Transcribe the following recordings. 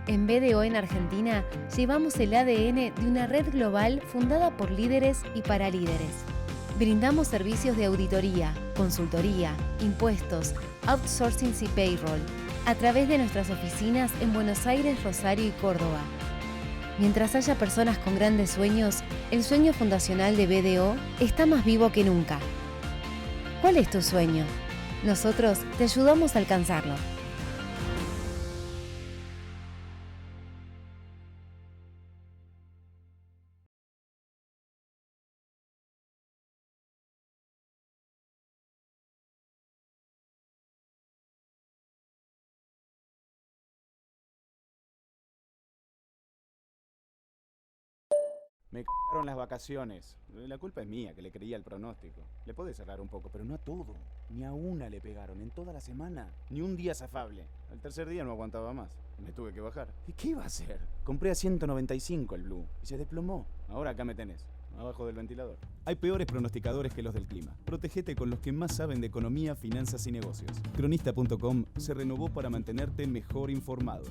En BDO en Argentina, llevamos el ADN de una red global fundada por líderes y para líderes. Brindamos servicios de auditoría, consultoría, impuestos, outsourcing y payroll, a través de nuestras oficinas en Buenos Aires, Rosario y Córdoba. Mientras haya personas con grandes sueños, el sueño fundacional de BDO está más vivo que nunca. ¿Cuál es tu sueño? Nosotros te ayudamos a alcanzarlo. Me cagaron las vacaciones. La culpa es mía, que le creía el pronóstico. Le podés cerrar un poco, pero no a todo. Ni a una le pegaron en toda la semana. Ni un día zafable. Al tercer día no aguantaba más. Me tuve que bajar. ¿Y qué iba a hacer? Compré a 195 el Blue y se desplomó. Ahora acá me tenés, abajo del ventilador. Hay peores pronosticadores que los del clima. Protégete con los que más saben de economía, finanzas y negocios. Cronista.com se renovó para mantenerte mejor informado.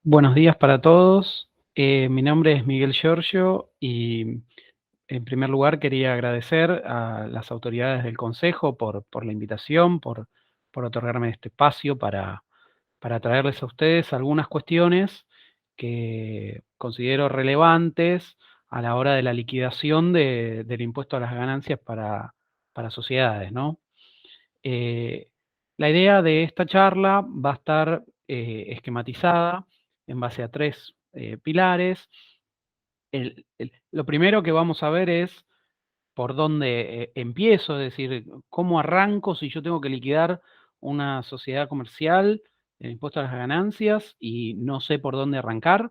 Buenos días para todos. Mi nombre es Miguel Giorgio y en primer lugar quería agradecer a las autoridades del Consejo por la invitación, por otorgarme este espacio para traerles a ustedes algunas cuestiones que considero relevantes a la hora de la liquidación del impuesto a las ganancias para sociedades, ¿no? La idea de esta charla va a estar esquematizada en base a tres pilares. Lo primero que vamos a ver es por dónde empiezo, es decir, cómo arranco si yo tengo que liquidar una sociedad comercial, el impuesto a las ganancias, y no sé por dónde arrancar.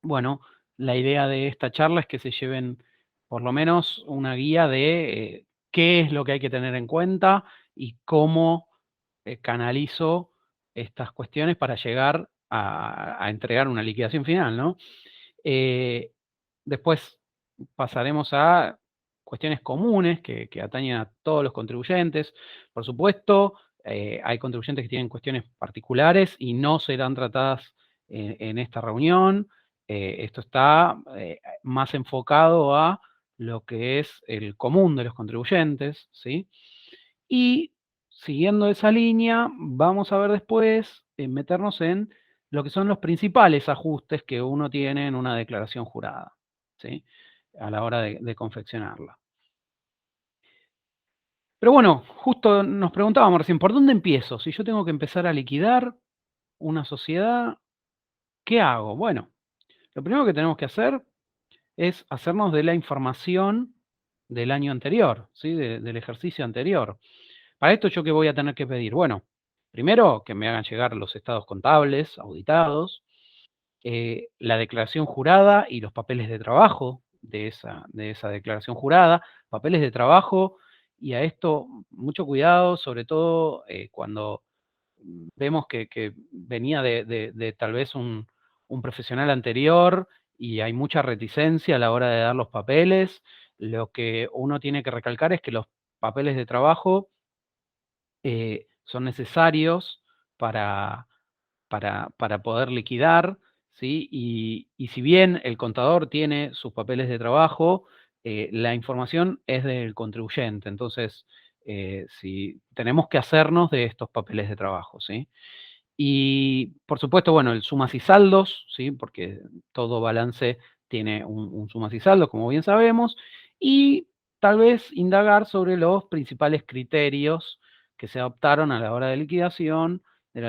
Bueno, la idea de esta charla es que se lleven por lo menos una guía de qué es lo que hay que tener en cuenta y cómo canalizo estas cuestiones para llegar a entregar una liquidación final, ¿no? Eh, Después pasaremos a cuestiones comunes que atañen a todos los contribuyentes. Por supuesto, hay contribuyentes que tienen cuestiones particulares y no serán tratadas en esta reunión. Esto está más enfocado a lo que es el común de los contribuyentes, ¿sí? Y siguiendo esa línea, vamos a ver después, meternos en lo que son los principales ajustes que uno tiene en una declaración jurada, ¿sí? A la hora de confeccionarla. Pero bueno, justo nos preguntábamos recién, ¿por dónde empiezo? Si yo tengo que empezar a liquidar una sociedad, ¿qué hago? Bueno, lo primero que tenemos que hacer es hacernos de la información del año anterior, ¿sí? Del ejercicio anterior. Para esto, ¿yo qué voy a tener que pedir? Bueno, primero que me hagan llegar los estados contables auditados, la declaración jurada y los papeles de trabajo de esa declaración jurada, papeles de trabajo, y a esto mucho cuidado, sobre todo cuando vemos que venía de tal vez un profesional anterior y hay mucha reticencia a la hora de dar los papeles. Lo que uno tiene que recalcar es que los papeles de trabajo son necesarios para, para poder liquidar, ¿sí? Y si bien el contador tiene sus papeles de trabajo, la información es del contribuyente. Entonces, si tenemos que hacernos de estos papeles de trabajo, ¿sí? Y por supuesto, bueno, el sumas y saldos, ¿sí? Porque todo balance tiene un sumas y saldos, como bien sabemos, y tal vez indagar sobre los principales criterios que se adoptaron a la hora de la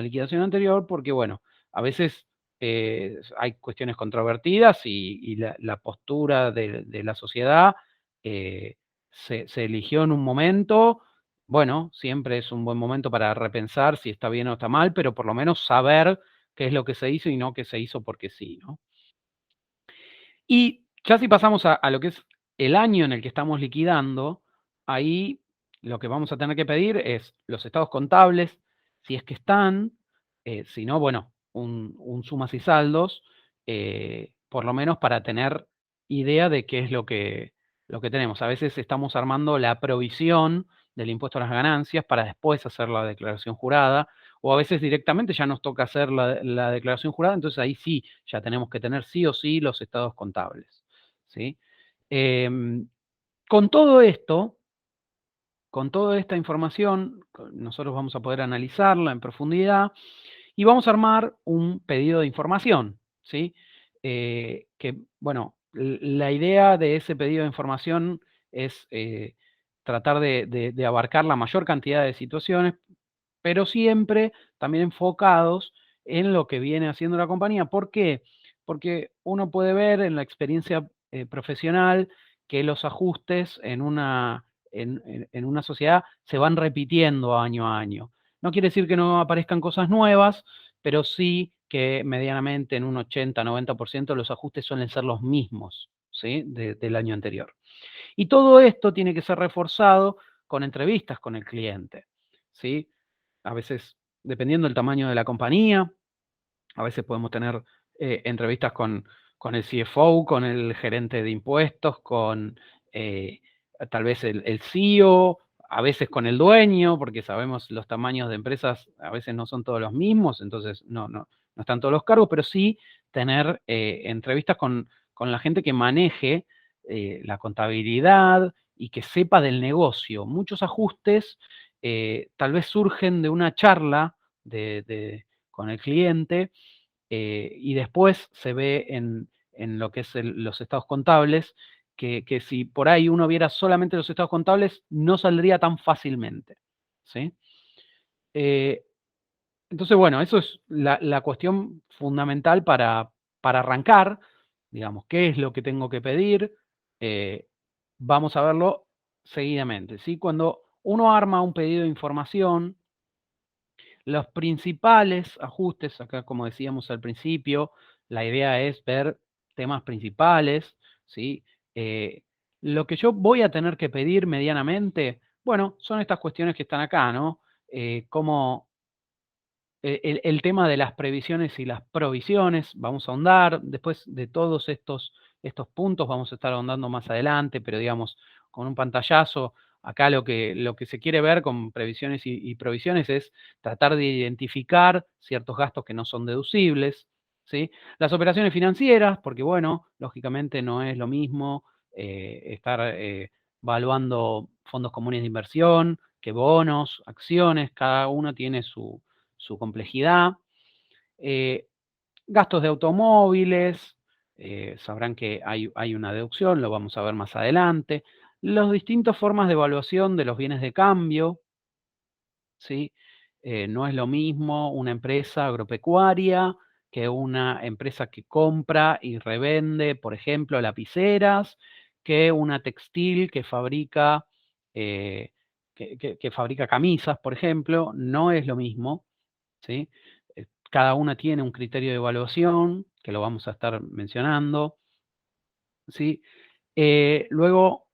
liquidación anterior, porque bueno, a veces hay cuestiones controvertidas y la postura de la sociedad se eligió en un momento. Bueno, siempre es un buen momento para repensar si está bien o está mal, pero por lo menos saber qué es lo que se hizo y no que se hizo porque sí, ¿no? Y ya si pasamos a lo que es el año en el que estamos liquidando, ahí lo que vamos a tener que pedir es los estados contables, si es que están, si no, bueno, un sumas y saldos, por lo menos para tener idea de qué es lo que tenemos. A veces estamos armando la provisión del impuesto a las ganancias para después hacer la declaración jurada, o a veces directamente ya nos toca hacer la declaración jurada, entonces ahí sí, ya tenemos que tener sí o sí los estados contables, ¿sí? Em, con todo esto, con toda esta información, nosotros vamos a poder analizarla en profundidad y vamos a armar un pedido de información, ¿sí? Que, bueno, la idea de ese pedido de información es tratar de abarcar la mayor cantidad de situaciones, pero siempre también enfocados en lo que viene haciendo la compañía. ¿Por qué? Porque uno puede ver en la experiencia profesional que los ajustes en una sociedad se van repitiendo año a año. No quiere decir que no aparezcan cosas nuevas, pero sí que medianamente en un 80-90% los ajustes suelen ser los mismos, ¿sí? Del año anterior. Y todo esto tiene que ser reforzado con entrevistas con el cliente, ¿sí? A veces, dependiendo del tamaño de la compañía, a veces podemos tener entrevistas con el CFO, con el gerente de impuestos, con eh, tal vez el CEO, a veces con el dueño, porque sabemos los tamaños de empresas a veces no son todos los mismos, entonces no están todos los cargos, pero sí tener entrevistas con la gente que maneje la contabilidad y que sepa del negocio. Muchos ajustes tal vez surgen de una charla con el cliente y después se ve en lo que es los estados contables, que si por ahí uno viera solamente los estados contables, no saldría tan fácilmente, ¿sí? Eh, entonces, bueno, eso es la cuestión fundamental para arrancar, digamos, qué es lo que tengo que pedir. Vamos a verlo seguidamente, ¿sí? Cuando uno arma un pedido de información, los principales ajustes, acá como decíamos al principio, la idea es ver temas principales, ¿sí? Lo que yo voy a tener que pedir medianamente, bueno, son estas cuestiones que están acá, ¿no? Como el tema de las previsiones y las provisiones, vamos a ahondar, después de todos estos puntos vamos a estar ahondando más adelante, pero digamos, con un pantallazo, acá lo que se quiere ver con previsiones y provisiones es tratar de identificar ciertos gastos que no son deducibles, ¿sí? Las operaciones financieras, porque bueno, lógicamente no es lo mismo estar valuando fondos comunes de inversión que bonos, acciones, cada uno tiene su complejidad. Eh, gastos de automóviles, sabrán que hay una deducción, lo vamos a ver más adelante. Las distintas formas de evaluación de los bienes de cambio, ¿sí? No es lo mismo una empresa agropecuaria que una empresa que compra y revende, por ejemplo, lapiceras, que una textil que fabrica, que fabrica camisas, por ejemplo, no es lo mismo. ¿Sí? Cada una tiene un criterio de evaluación, que lo vamos a estar mencionando, ¿sí? Luego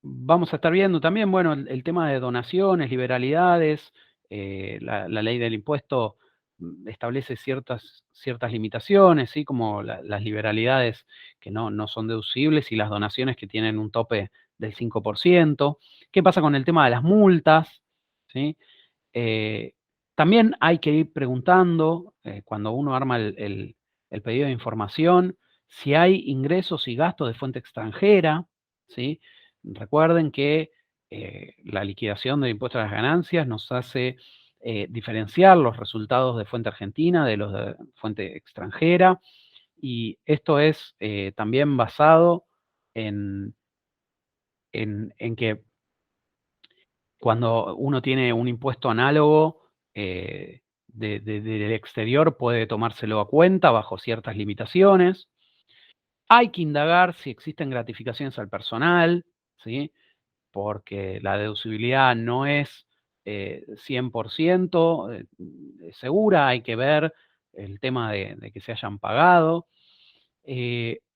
vamos a estar viendo también, bueno, el tema de donaciones, liberalidades, la ley del impuesto establece ciertas limitaciones, ¿sí? Como las liberalidades que no son deducibles y las donaciones que tienen un tope del 5%. ¿Qué pasa con el tema de las multas? ¿Sí? Eh, también hay que ir preguntando, cuando uno arma el pedido de información, si hay ingresos y gastos de fuente extranjera, ¿sí? Recuerden que la liquidación del impuesto a las ganancias nos hace diferenciar los resultados de fuente argentina de los de fuente extranjera, y esto es también basado en, en que cuando uno tiene un impuesto análogo del exterior puede tomárselo a cuenta bajo ciertas limitaciones. Hay que indagar si existen gratificaciones al personal, ¿sí? Porque la deducibilidad no es 100% segura, hay que ver el tema de que se hayan pagado.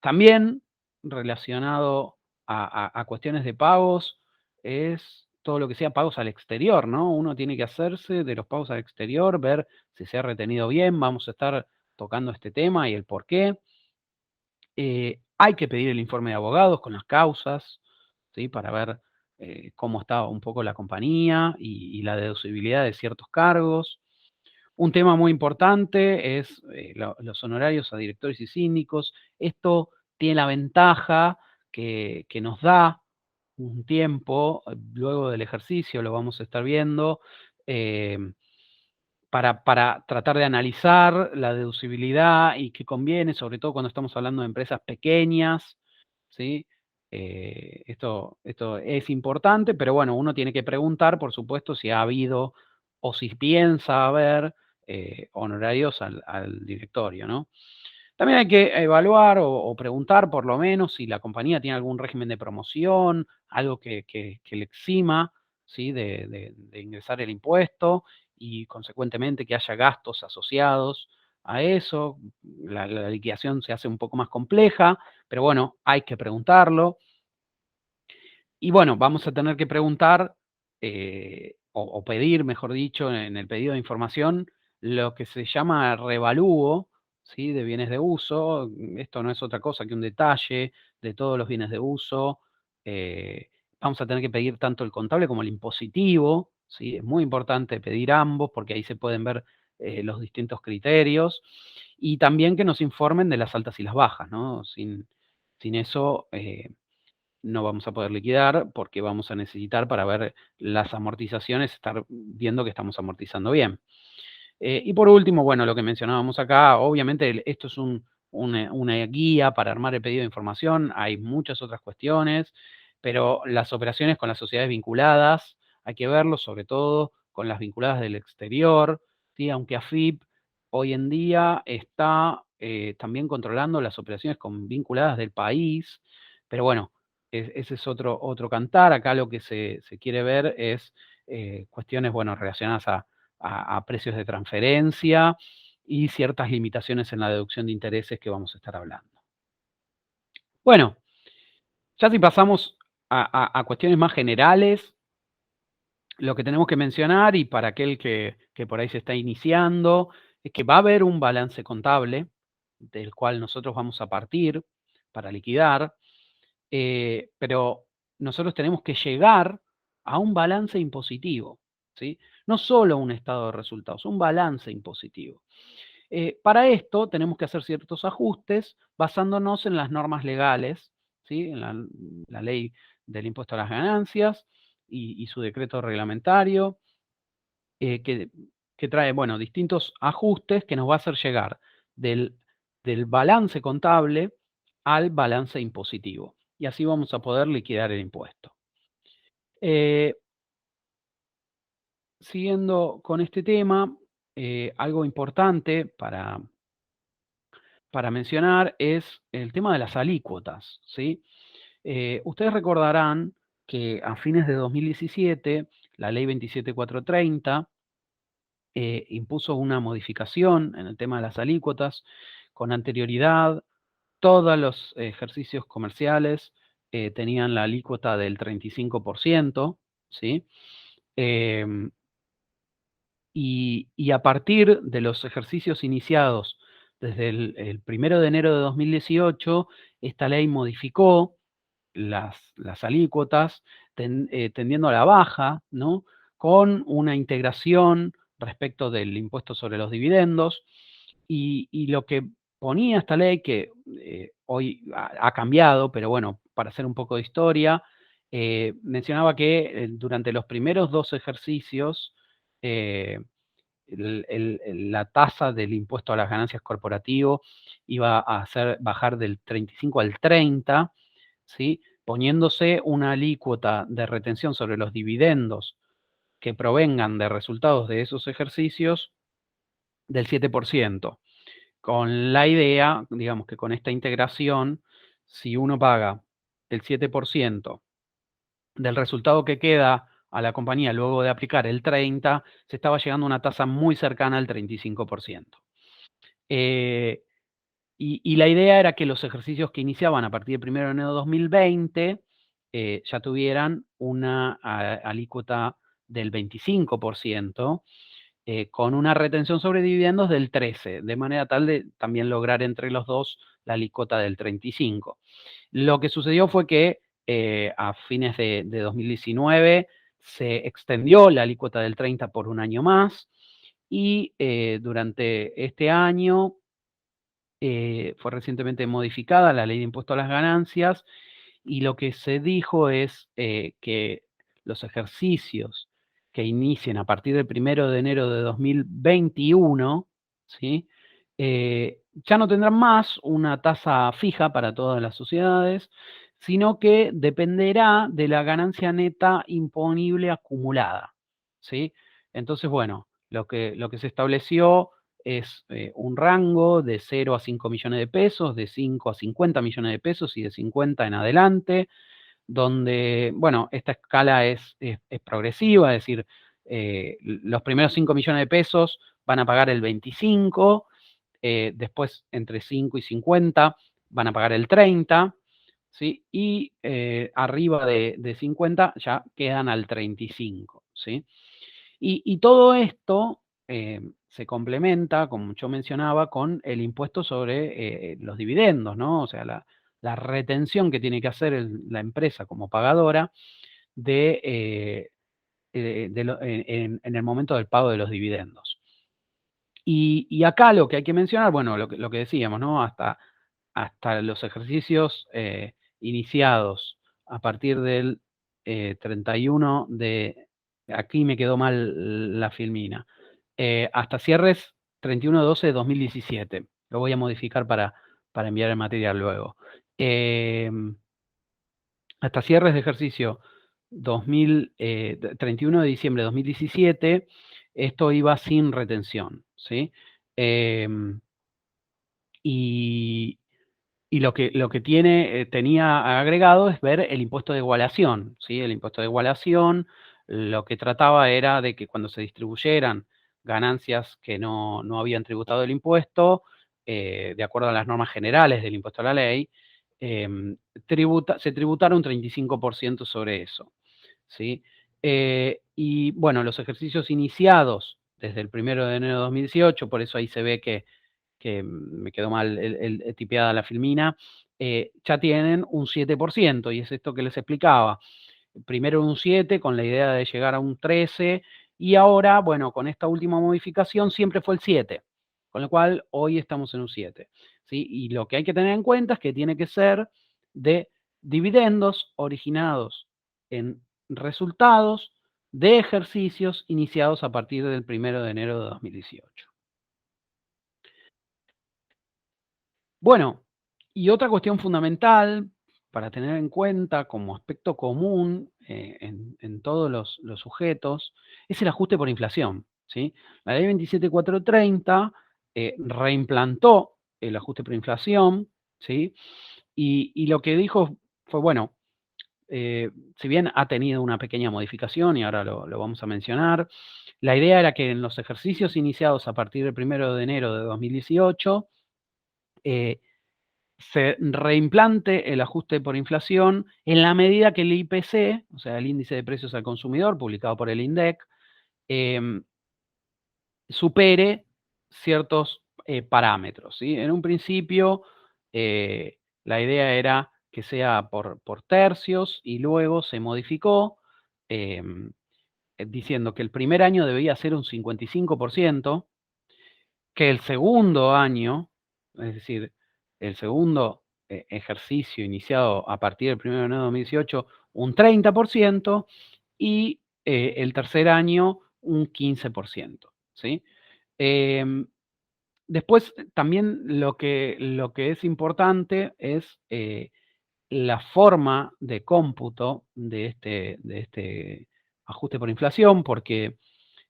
También relacionado a cuestiones de pagos es todo lo que sea pagos al exterior, ¿no? Uno tiene que hacerse de los pagos al exterior, ver si se ha retenido bien. Vamos a estar tocando este tema y el por qué. Hay que pedir el informe de abogados con las causas, ¿sí? Para ver cómo está un poco la compañía y la deducibilidad de ciertos cargos. Un tema muy importante es los honorarios a directores y síndicos. Esto tiene la ventaja que nos da un tiempo, luego del ejercicio, lo vamos a estar viendo, eh, para tratar de analizar la deducibilidad y qué conviene, sobre todo cuando estamos hablando de empresas pequeñas, ¿sí? Esto es importante, pero bueno, uno tiene que preguntar, por supuesto, si ha habido o si piensa haber honorarios al directorio, ¿no? También hay que evaluar o preguntar por lo menos si la compañía tiene algún régimen de promoción, algo que le exima, ¿sí? de ingresar el impuesto y consecuentemente que haya gastos asociados a eso. La liquidación se hace un poco más compleja, pero bueno, hay que preguntarlo. Y bueno, vamos a tener que preguntar o pedir, mejor dicho, en el pedido de información, lo que se llama revalúo, ¿sí? De bienes de uso. Esto no es otra cosa que un detalle de todos los bienes de uso. Eh, Vamos a tener que pedir tanto el contable como el impositivo, ¿sí? Es muy importante pedir ambos porque ahí se pueden ver los distintos criterios. Y también que nos informen de las altas y las bajas, ¿no? Sin eso no vamos a poder liquidar porque vamos a necesitar para ver las amortizaciones, estar viendo que estamos amortizando bien. Y por último, bueno, lo que mencionábamos acá, obviamente esto es una guía para armar el pedido de información, hay muchas otras cuestiones, pero las operaciones con las sociedades vinculadas, hay que verlo sobre todo con las vinculadas del exterior, ¿sí? Aunque AFIP hoy en día está también controlando las operaciones con vinculadas del país, pero bueno, ese es otro cantar. Acá lo que se quiere ver es cuestiones, bueno, relacionadas a precios de transferencia y ciertas limitaciones en la deducción de intereses que vamos a estar hablando. Bueno, ya si pasamos a cuestiones más generales, lo que tenemos que mencionar, y para aquel que por ahí se está iniciando, es que va a haber un balance contable del cual nosotros vamos a partir para liquidar, pero nosotros tenemos que llegar a un balance impositivo, ¿sí? No solo un estado de resultados, un balance impositivo. Para esto tenemos que hacer ciertos ajustes basándonos en las normas legales, ¿sí? En la ley del impuesto a las ganancias y su decreto reglamentario, que trae, bueno, distintos ajustes que nos va a hacer llegar del balance contable al balance impositivo. Y así vamos a poder liquidar el impuesto. Siguiendo con este tema, algo importante para mencionar es el tema de las alícuotas, ¿sí? Ustedes recordarán que a fines de 2017, la ley 27430 impuso una modificación en el tema de las alícuotas. Con anterioridad, todos los ejercicios comerciales tenían la alícuota del 35%, ¿sí? Em, y a partir de los ejercicios iniciados desde el 1 de enero de 2018, esta ley modificó las alícuotas tendiendo a la baja, ¿no? Con una integración respecto del impuesto sobre los dividendos. Y lo que ponía esta ley, que hoy ha cambiado, pero bueno, para hacer un poco de historia, mencionaba que durante los primeros 2 ejercicios, eh, la tasa del impuesto a las ganancias corporativo iba a hacer bajar del 35 al 30, ¿sí? Poniéndose una alícuota de retención sobre los dividendos que provengan de resultados de esos ejercicios del 7%, con la idea, digamos que con esta integración, si uno paga el 7% del resultado que queda a la compañía luego de aplicar el 30%, se estaba llegando a una tasa muy cercana al 35%. Y la idea era que los ejercicios que iniciaban a partir del 1 de enero de 2020 ya tuvieran una alícuota del 25%, con una retención sobre dividendos del 13%, de manera tal de también lograr entre los dos la alícuota del 35%. Lo que sucedió fue que a fines de 2019 se extendió la alícuota del 30% por un año más, y durante este año fue recientemente modificada la ley de impuesto a las ganancias, y lo que se dijo es que los ejercicios que inicien a partir del 1 de enero de 2021, ¿sí? Ya no tendrán más una tasa fija para todas las sociedades, sino que dependerá de la ganancia neta imponible acumulada, ¿sí? Entonces, bueno, lo que se estableció es un rango de 0 a 5 millones de pesos, de 5 a 50 millones de pesos y de 50 en adelante, donde, bueno, esta escala es progresiva, es decir, los primeros 5 millones de pesos van a pagar el 25%, después entre 5 y 50 van a pagar el 30%, ¿sí? Y arriba de 50 ya quedan al 35%, ¿sí? Y todo esto se complementa, como yo mencionaba, con el impuesto sobre los dividendos, ¿no? O sea, la retención que tiene que hacer la empresa como pagadora en el momento del pago de los dividendos. Y acá lo que hay que mencionar, bueno, lo que decíamos, ¿no? Hasta los ejercicios iniciados a partir del 31 de... Aquí me quedó mal la filmina. Hasta cierres 31/12 de 2017. Lo voy a modificar para enviar el material luego. Hasta cierres de ejercicio 31 de diciembre de 2017, esto iba sin retención, ¿sí? Y lo que tenía agregado es ver el impuesto de igualación, ¿sí? El impuesto de igualación lo que trataba era de que cuando se distribuyeran ganancias que no habían tributado el impuesto, de acuerdo a las normas generales del impuesto a la ley, se tributara un 35% sobre eso, ¿sí? Y bueno, los ejercicios iniciados desde el 1 de enero de 2018, por eso ahí se ve que me quedó mal tipeada la filmina, ya tienen un 7%, y es esto que les explicaba. Primero un 7 con la idea de llegar a un 13, y ahora, bueno, con esta última modificación siempre fue el 7, con lo cual hoy estamos en un 7, ¿sí? Y lo que hay que tener en cuenta es que tiene que ser de dividendos originados en resultados de ejercicios iniciados a partir del 1 de enero de 2018. Bueno, y otra cuestión fundamental para tener en cuenta como aspecto común en todos los sujetos es el ajuste por inflación, ¿sí? La ley 27430 reimplantó el ajuste por inflación, ¿sí? Y lo que dijo fue, bueno, si bien ha tenido una pequeña modificación, y ahora lo vamos a mencionar, la idea era que en los ejercicios iniciados a partir del 1 de enero de 2018, se reimplante el ajuste por inflación en la medida que el IPC, o sea, el índice de precios al consumidor, publicado por el INDEC, supere ciertos parámetros, ¿sí? En un principio, la idea era que sea por tercios, y luego se modificó diciendo que el primer año debía ser un 55%, que el segundo año, es decir, el segundo ejercicio iniciado a partir del 1 de enero de 2018, un 30%, y el tercer año un 15%, ¿sí? Después, también lo que es importante es la forma de cómputo de este ajuste por inflación, porque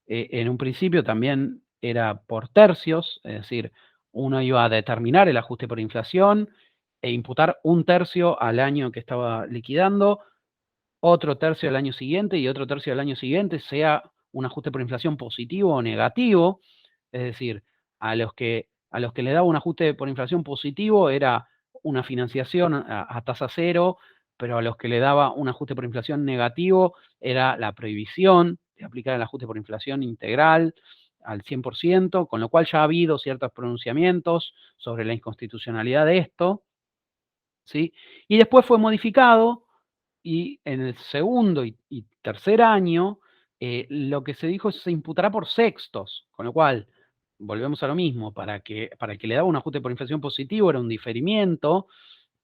en un principio también era por tercios, es decir, uno iba a determinar el ajuste por inflación e imputar un tercio al año que estaba liquidando, otro tercio al año siguiente y otro tercio al año siguiente, sea un ajuste por inflación positivo o negativo. Es decir, a los que le daba un ajuste por inflación positivo era una financiación a tasa cero, pero a los que le daba un ajuste por inflación negativo era la prohibición de aplicar el ajuste por inflación integral al 100%, con lo cual ya ha habido ciertos pronunciamientos sobre la inconstitucionalidad de esto, ¿sí? Y después fue modificado y en el segundo y tercer año, lo que se dijo es se imputará por sextos, con lo cual, volvemos a lo mismo, para el que le daba un ajuste por inflación positivo era un diferimiento,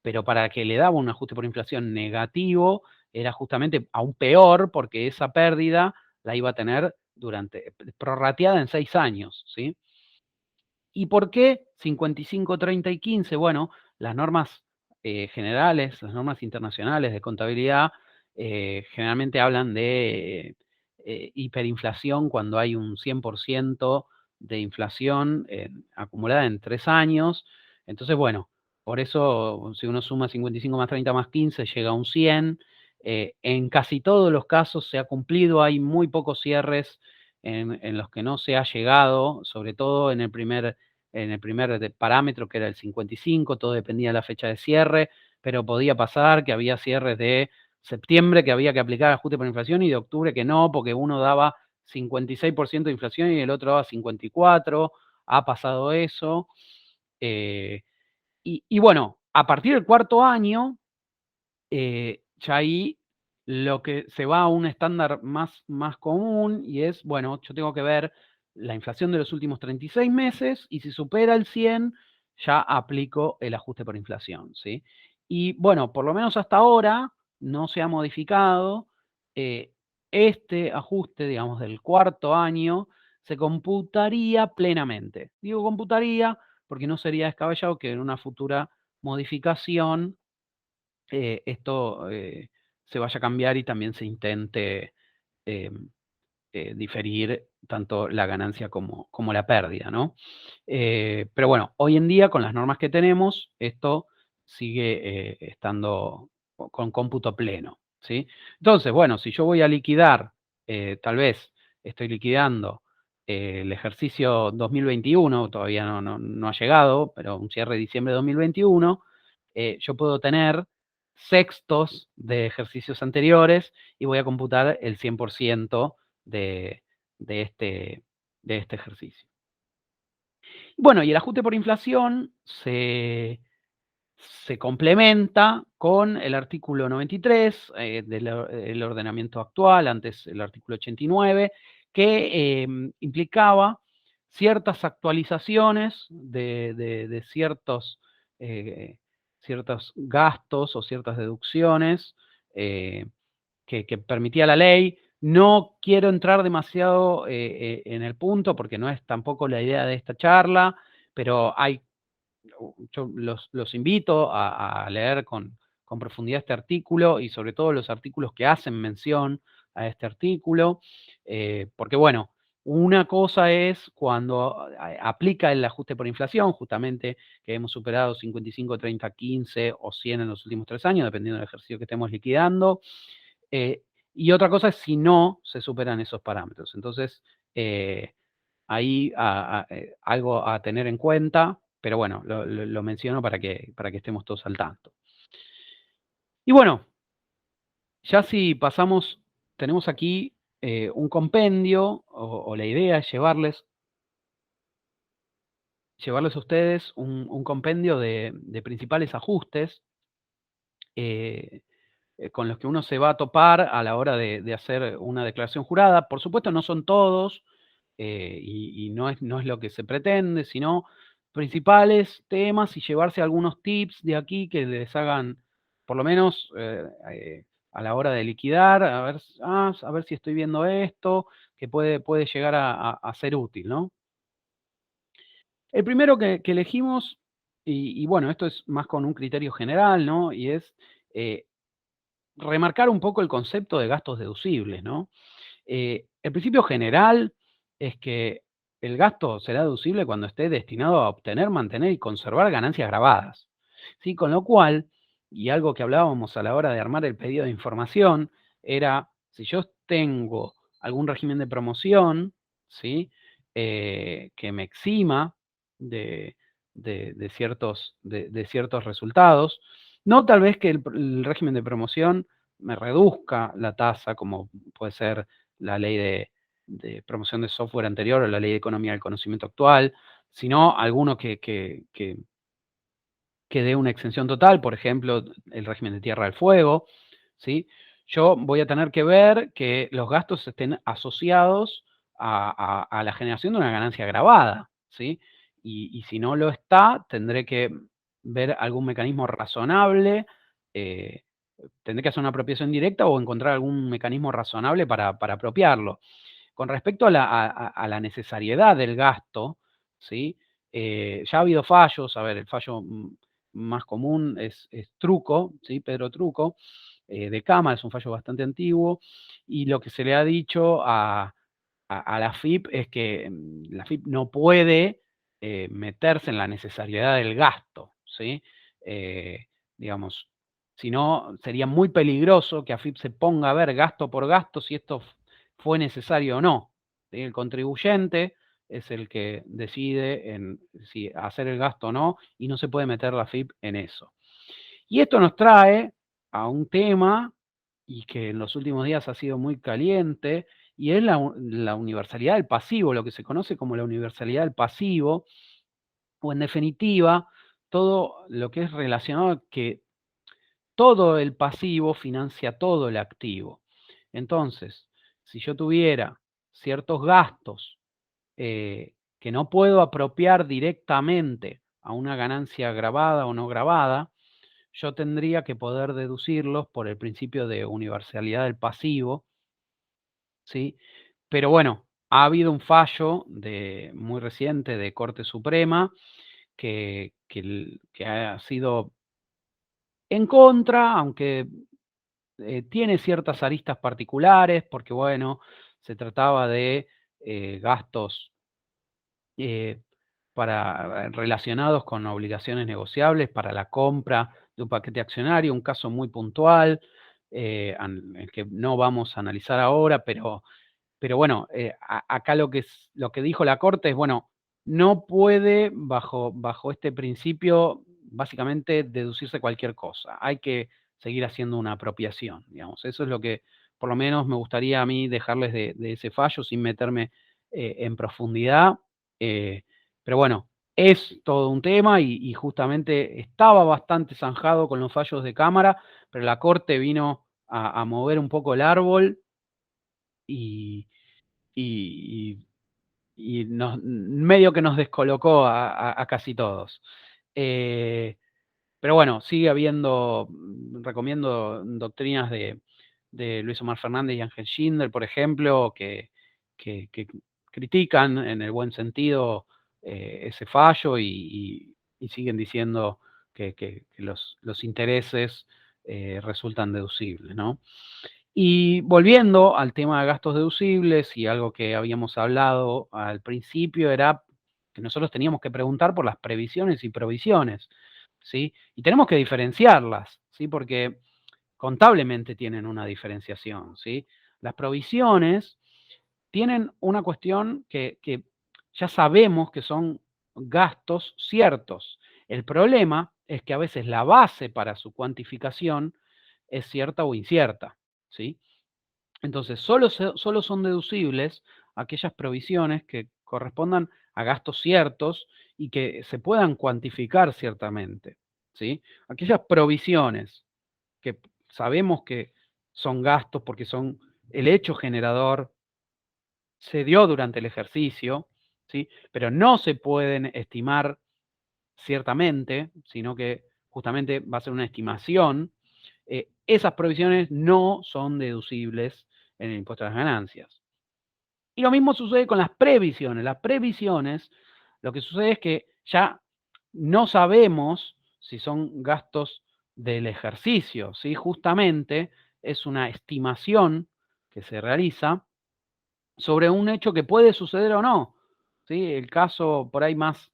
pero para el que le daba un ajuste por inflación negativo era justamente aún peor, porque esa pérdida la iba a tener prorrateada en 6 años, ¿sí? ¿Y por qué 55, 30 y 15? Bueno, las normas generales, las normas internacionales de contabilidad, generalmente hablan de hiperinflación cuando hay un 100% de inflación acumulada en 3 años. Entonces, bueno, por eso si uno suma 55 más 30 más 15 llega a un 100. En casi todos los casos se ha cumplido, hay muy pocos cierres en los que no se ha llegado, sobre todo en el primer parámetro, que era el 55, todo dependía de la fecha de cierre, pero podía pasar que había cierres de septiembre que había que aplicar ajuste por inflación y de octubre que no, porque uno daba 56% de inflación y el otro daba 54%, ha pasado eso. Y bueno, a partir del cuarto año, ya ahí lo que se va a un estándar más común y es, bueno, yo tengo que ver la inflación de los últimos 36 meses y si supera el 100, ya aplico el ajuste por inflación, ¿sí? Y bueno, por lo menos hasta ahora no se ha modificado. Este ajuste, digamos, del cuarto año se computaría plenamente. Digo computaría porque no sería descabellado que en una futura modificación esto se vaya a cambiar y también se intente em, diferir tanto la ganancia como la pérdida, ¿no? Pero bueno, hoy en día con las normas que tenemos, esto sigue estando con cómputo pleno, ¿sí? Entonces, bueno, si yo voy a liquidar, tal vez estoy liquidando el ejercicio 2021, todavía no ha llegado, pero un cierre de diciembre de 2021, yo puedo tener sextos de ejercicios anteriores y voy a computar el 100% de, de este, de este ejercicio. Bueno, y el ajuste por inflación se complementa con el artículo 93 del ordenamiento actual, antes el artículo 89, que implicaba ciertas actualizaciones de ciertos gastos o ciertas deducciones eh, que permitía la ley. No quiero entrar demasiado en el punto porque no es tampoco la idea de esta charla, pero yo los invito a leer con profundidad este artículo y sobre todo los artículos que hacen mención a este artículo, porque bueno, una cosa es cuando aplica el ajuste por inflación, justamente que hemos superado 55, 30, 15 o 100 en los últimos 3 años, dependiendo del ejercicio que estemos liquidando. Y otra cosa es si no se superan esos parámetros. Entonces, ahí algo a tener en cuenta, pero bueno, lo menciono para que estemos todos al tanto. Y bueno, ya si pasamos, tenemos aquí un compendio, o la idea es llevarles a ustedes un compendio de principales ajustes con los que uno se va a topar a la hora de hacer una declaración jurada. Por supuesto, no son todos, y no es lo que se pretende, sino principales temas y llevarse algunos tips de aquí que les hagan, por lo menos a la hora de liquidar, a ver si estoy viendo esto, que puede llegar a ser útil, ¿no? El primero que elegimos, y bueno, esto es más con un criterio general, ¿no? Y es eh, remarcar un poco el concepto de gastos deducibles, ¿no? El principio general es que el gasto será deducible cuando esté destinado a obtener, mantener y conservar ganancias grabadas. ¿Sí? Con lo cual, y algo que hablábamos a la hora de armar el pedido de información, era si yo tengo algún régimen de promoción, ¿sí? Que me exima de, de ciertos resultados, no tal vez que el régimen de promoción me reduzca la tasa, como puede ser la ley de promoción de software anterior o la ley de economía del conocimiento actual, sino alguno que dé una exención total, por ejemplo, el régimen de Tierra del Fuego, ¿sí? Yo voy a tener que ver que los gastos estén asociados a la generación de una ganancia grabada, ¿sí? Y si no lo está, tendré que ver algún mecanismo razonable, eh, tendré que hacer una apropiación directa o encontrar algún mecanismo razonable para apropiarlo. Con respecto a la necesariedad del gasto, ¿sí? Ya ha habido fallos, a ver, el fallo más común es Truco, ¿sí? Pedro Truco, de Cámara, es un fallo bastante antiguo, y lo que se le ha dicho a la FIP es que la FIP no puede meterse en la necesariedad del gasto, ¿sí? Eh, digamos, si no, sería muy peligroso que AFIP se ponga a ver gasto por gasto si esto fue necesario o no. ¿Sí? El contribuyente es el que decide en si hacer el gasto o no, y no se puede meter la FIP en eso. Y esto nos trae a un tema, y que en los últimos días ha sido muy caliente, y es la universalidad del pasivo, lo que se conoce como la universalidad del pasivo, o en definitiva, todo lo que es relacionado a que todo el pasivo financia todo el activo. Entonces, si yo tuviera ciertos gastos que no puedo apropiar directamente a una ganancia grabada o no grabada, yo tendría que poder deducirlos por el principio de universalidad del pasivo, ¿sí? Pero bueno, ha habido un fallo muy reciente de Corte Suprema que ha sido en contra, aunque tiene ciertas aristas particulares, porque bueno, se trataba de gastos eh, relacionados con obligaciones negociables para la compra de un paquete accionario, un caso muy puntual, el que no vamos a analizar ahora, pero bueno, acá lo que dijo la Corte es, bueno, no puede bajo este principio básicamente deducirse cualquier cosa. Hay que seguir haciendo una apropiación, digamos. Eso es lo que por lo menos me gustaría a mí dejarles de ese fallo sin meterme en profundidad. Pero bueno, es todo un tema y justamente estaba bastante zanjado con los fallos de Cámara, pero la Corte vino a mover un poco el árbol y, y, medio que nos descolocó a casi todos. Pero bueno, sigue habiendo, recomiendo doctrinas de Luis Omar Fernández y Ángel Schindler, por ejemplo, que critican en el buen sentido ese fallo y siguen diciendo que los intereses resultan deducibles, ¿no? Y volviendo al tema de gastos deducibles, y algo que habíamos hablado al principio era que nosotros teníamos que preguntar por las previsiones y provisiones, ¿sí? Y tenemos que diferenciarlas, ¿sí? Porque contablemente tienen una diferenciación, ¿sí? Las provisiones tienen una cuestión que ya sabemos que son gastos ciertos. El problema es que a veces la base para su cuantificación es cierta o incierta, ¿sí? Entonces, solo son deducibles aquellas provisiones que correspondan a gastos ciertos y que se puedan cuantificar ciertamente, ¿sí? Aquellas provisiones que sabemos que son gastos porque son el hecho generador, se dio durante el ejercicio, ¿sí? Pero no se pueden estimar ciertamente, sino que justamente va a ser una estimación. Esas provisiones no son deducibles en el impuesto a las ganancias. Y lo mismo sucede con las previsiones. Las previsiones, lo que sucede es que ya no sabemos si son gastos del ejercicio, ¿sí? Justamente es una estimación que se realiza sobre un hecho que puede suceder o no, ¿sí? El caso por ahí más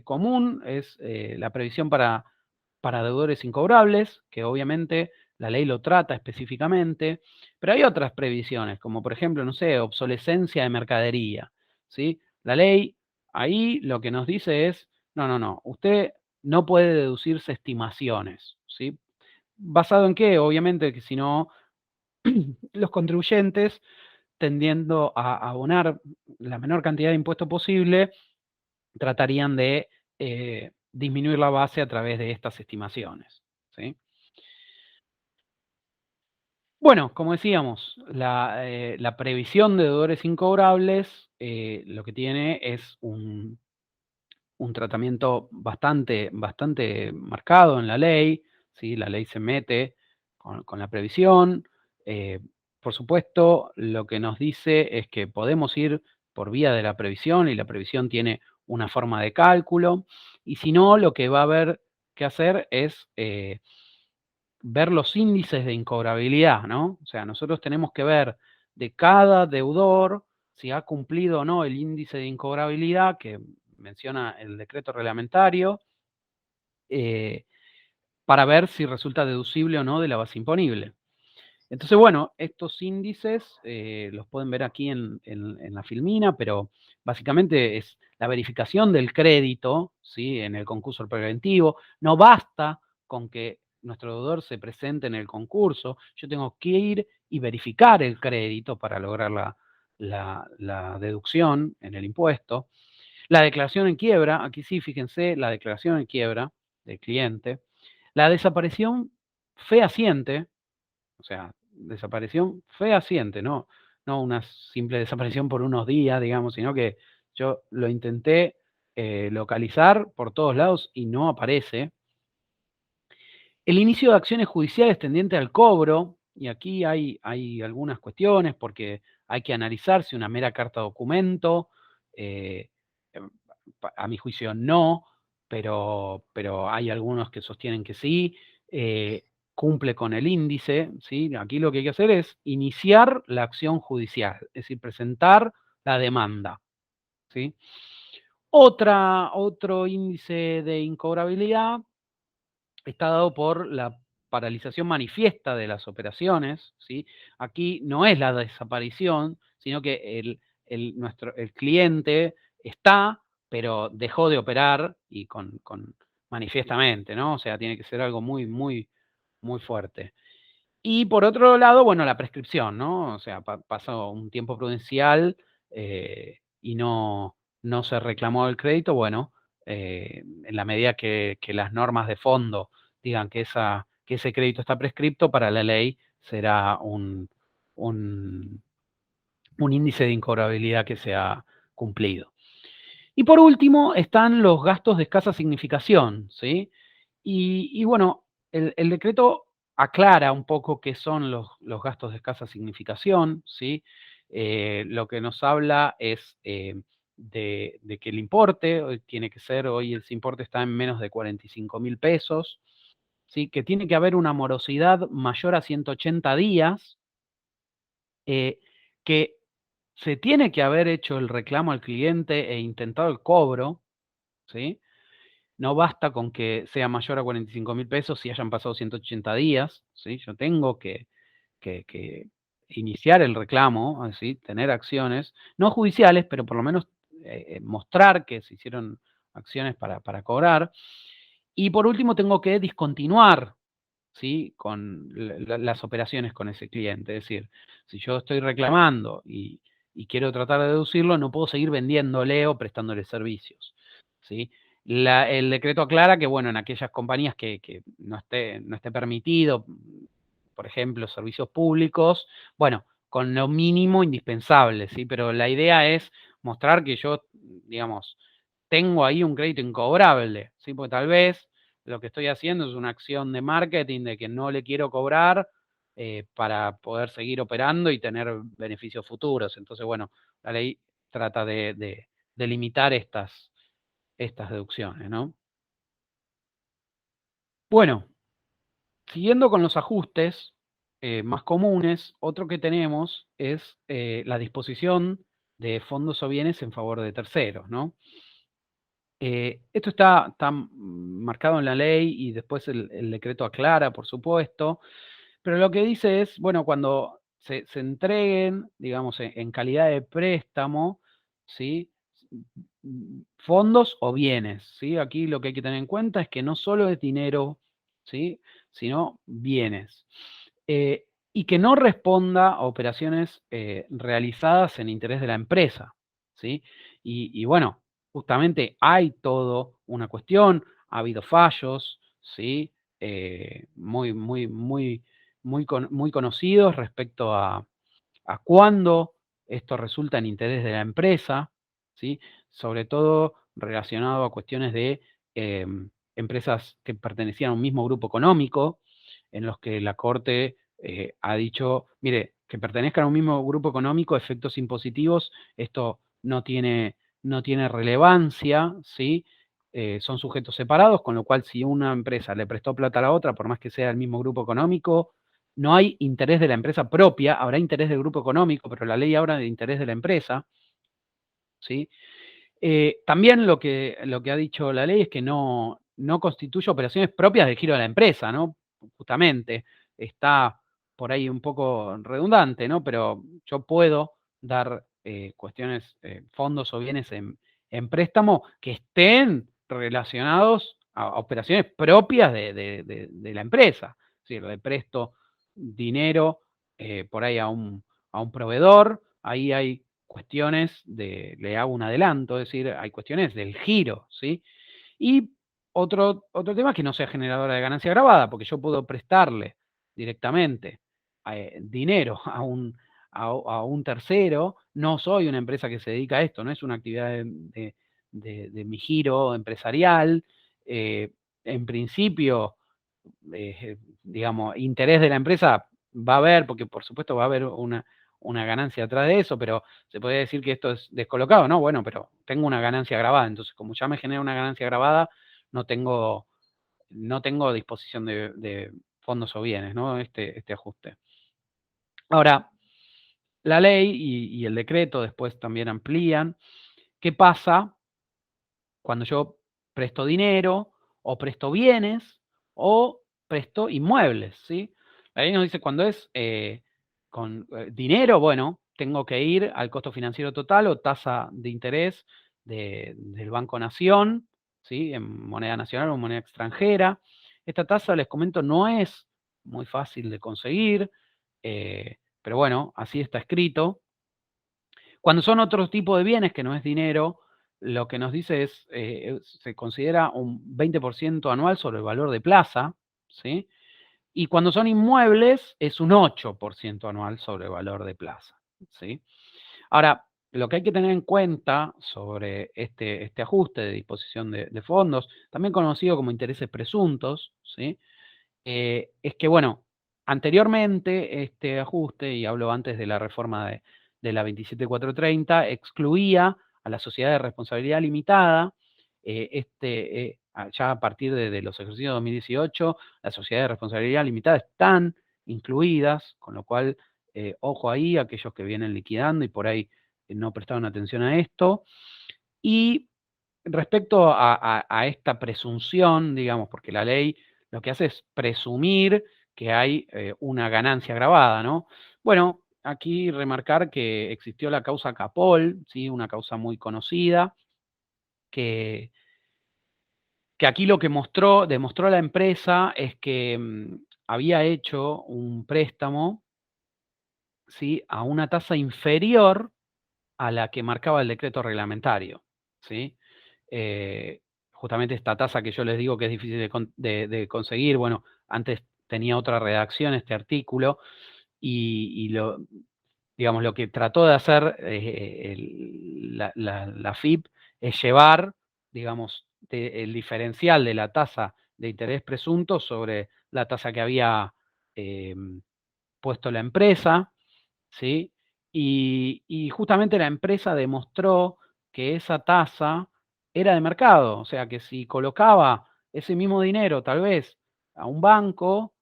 común es la previsión para deudores incobrables, que obviamente la ley lo trata específicamente, pero hay otras previsiones, como por ejemplo, no sé, obsolescencia de mercadería, ¿sí? La ley ahí lo que nos dice es, no, usted no puede deducirse estimaciones, ¿sí? ¿Basado en qué? Obviamente que si no, los contribuyentes tendiendo a abonar la menor cantidad de impuesto posible, tratarían de disminuir la base a través de estas estimaciones, ¿sí? Bueno, como decíamos, la previsión de deudores incobrables lo que tiene es un tratamiento bastante marcado en la ley, ¿sí? La ley se mete con la previsión. eh, por supuesto, lo que nos dice es que podemos ir por vía de la previsión y la previsión tiene una forma de cálculo, y si no, lo que va a haber que hacer es ver los índices de incobrabilidad, ¿no? O sea, nosotros tenemos que ver de cada deudor si ha cumplido o no el índice de incobrabilidad que menciona el decreto reglamentario, eh, para ver si resulta deducible o no de la base imponible. Entonces, bueno, estos índices los pueden ver aquí en la filmina, pero básicamente es la verificación del crédito, ¿sí? En el concurso preventivo. No basta con que nuestro deudor se presente en el concurso, yo tengo que ir y verificar el crédito para lograr la deducción en el impuesto. La declaración en quiebra, aquí sí, fíjense, la declaración en quiebra del cliente. La desaparición fehaciente, o sea, desaparición fehaciente, no una simple desaparición por unos días, digamos, sino que yo lo intenté localizar por todos lados y no aparece. El inicio de acciones judiciales tendiente al cobro, y aquí hay algunas cuestiones porque hay que analizar si una mera carta documento, eh, em, a mi juicio no, pero hay algunos que sostienen que sí, cumple con el índice, ¿sí? Aquí lo que hay que hacer es iniciar la acción judicial, es decir, presentar la demanda, ¿sí? Otro índice de incobrabilidad está dado por la paralización manifiesta de las operaciones, ¿sí? Aquí no es la desaparición, sino que el cliente está, pero dejó de operar y con manifiestamente, ¿no? O sea, tiene que ser algo muy fuerte. Y por otro lado, bueno, la prescripción, ¿no? O sea, pasó un tiempo prudencial y no se reclamó el crédito, bueno, en la medida que las normas de fondo digan que ese crédito está prescripto, para la ley será un, un índice de incobrabilidad que se ha cumplido. Y por último están los gastos de escasa significación, ¿sí? Y bueno, el decreto aclara un poco qué son los gastos de escasa significación, ¿sí? Lo que nos habla es de que el importe tiene que ser, hoy ese importe está en menos de 45.000 pesos, ¿sí? Que tiene que haber una morosidad mayor a 180 días, eh, que se tiene que haber hecho el reclamo al cliente e intentado el cobro, ¿sí? No basta con que sea mayor a 45.000 pesos si hayan pasado 180 días, ¿sí? Yo tengo que iniciar el reclamo, así, tener acciones, no judiciales, pero por lo menos mostrar que se hicieron acciones para cobrar. Y por último, tengo que discontinuar, ¿sí? Con las operaciones con ese cliente. Es decir, si yo estoy reclamando y quiero tratar de deducirlo, no puedo seguir vendiéndole o prestándole servicios, ¿sí? El decreto aclara que, bueno, en aquellas compañías que no esté permitido, por ejemplo, servicios públicos, bueno, con lo mínimo indispensable, ¿sí? Pero la idea es mostrar que yo, digamos, tengo ahí un crédito incobrable, ¿sí? Porque tal vez lo que estoy haciendo es una acción de marketing de que no le quiero cobrar para poder seguir operando y tener beneficios futuros. Entonces, bueno, la ley trata de limitar estas deducciones, ¿no? Bueno, siguiendo con los ajustes más comunes, otro que tenemos es la disposición de fondos o bienes en favor de terceros, ¿no? Esto está marcado en la ley y después el decreto aclara, por supuesto, pero lo que dice es, bueno, cuando se entreguen, digamos, en calidad de préstamo, ¿sí? Fondos o bienes, ¿sí? Aquí lo que hay que tener en cuenta es que no solo es dinero, ¿sí? Sino bienes. Y que no responda a operaciones realizadas en interés de la empresa, ¿sí? Y bueno, justamente hay todo una cuestión, ha habido fallos, ¿sí? Muy, muy, muy, muy conocidos respecto a cuándo esto resulta en interés de la empresa, ¿sí? Sobre todo relacionado a cuestiones de empresas que pertenecían a un mismo grupo económico, en los que la Corte ha dicho, mire, que pertenezcan a un mismo grupo económico, efectos impositivos, esto no tiene relevancia, ¿sí? Son sujetos separados, con lo cual si una empresa le prestó plata a la otra, por más que sea el mismo grupo económico, no hay interés de la empresa propia, habrá interés del grupo económico, pero la ley habla de interés de la empresa, ¿sí? También lo que ha dicho la ley es que no constituye operaciones propias del giro de la empresa, ¿no? Justamente, está por ahí un poco redundante, ¿no? Pero yo puedo dar cuestiones, fondos o bienes en préstamo que estén relacionados a operaciones propias de la empresa. Es decir, le presto dinero por ahí a un proveedor, ahí hay cuestiones le hago un adelanto, es decir, hay cuestiones del giro, ¿sí? Y otro tema es que no sea generadora de ganancia grabada, porque yo puedo prestarle directamente dinero a un tercero, no soy una empresa que se dedica a esto, no es una actividad de mi giro empresarial, en principio, digamos, interés de la empresa va a haber, porque por supuesto va a haber una ganancia atrás de eso, pero se puede decir que esto es descolocado, ¿no? Bueno, pero tengo una ganancia grabada, entonces como ya me genera una ganancia grabada, no tengo disposición de fondos o bienes, ¿no? Este ajuste. Ahora, la ley y el decreto después también amplían qué pasa cuando yo presto dinero o presto bienes o presto inmuebles, ¿sí? La ley nos dice cuando es con dinero, bueno, tengo que ir al costo financiero total o tasa de interés del Banco Nación, ¿sí? En moneda nacional o moneda extranjera. Esta tasa, les comento, no es muy fácil de conseguir, pero bueno, así está escrito. Cuando son otro tipo de bienes que no es dinero, lo que nos dice es, se considera un 20% anual sobre el valor de plaza, ¿sí? Y cuando son inmuebles es un 8% anual sobre el valor de plaza, ¿sí? Ahora, lo que hay que tener en cuenta sobre este ajuste de disposición de fondos, también conocido como intereses presuntos, ¿sí? Es que, bueno, anteriormente este ajuste, y hablo antes de la reforma de la 27430, excluía a la sociedad de responsabilidad limitada, ya a partir de los ejercicios 2018, las sociedades de responsabilidad limitada están incluidas, con lo cual, ojo ahí, aquellos que vienen liquidando y por ahí no prestaron atención a esto. Y respecto a esta presunción, digamos, porque la ley lo que hace es presumir que hay una ganancia grabada, ¿no? Bueno, aquí remarcar que existió la causa Capol, ¿sí? Una causa muy conocida, que aquí lo que demostró la empresa es que había hecho un préstamo, ¿sí? A una tasa inferior a la que marcaba el decreto reglamentario, ¿sí? Justamente esta tasa que yo les digo que es difícil de conseguir, bueno, antes tenía otra redacción este artículo y digamos, lo que trató de hacer la FIP es llevar, digamos, el diferencial de la tasa de interés presunto sobre la tasa que había puesto la empresa, ¿sí? Y justamente la empresa demostró que esa tasa era de mercado, o sea que si colocaba ese mismo dinero tal vez a un banco,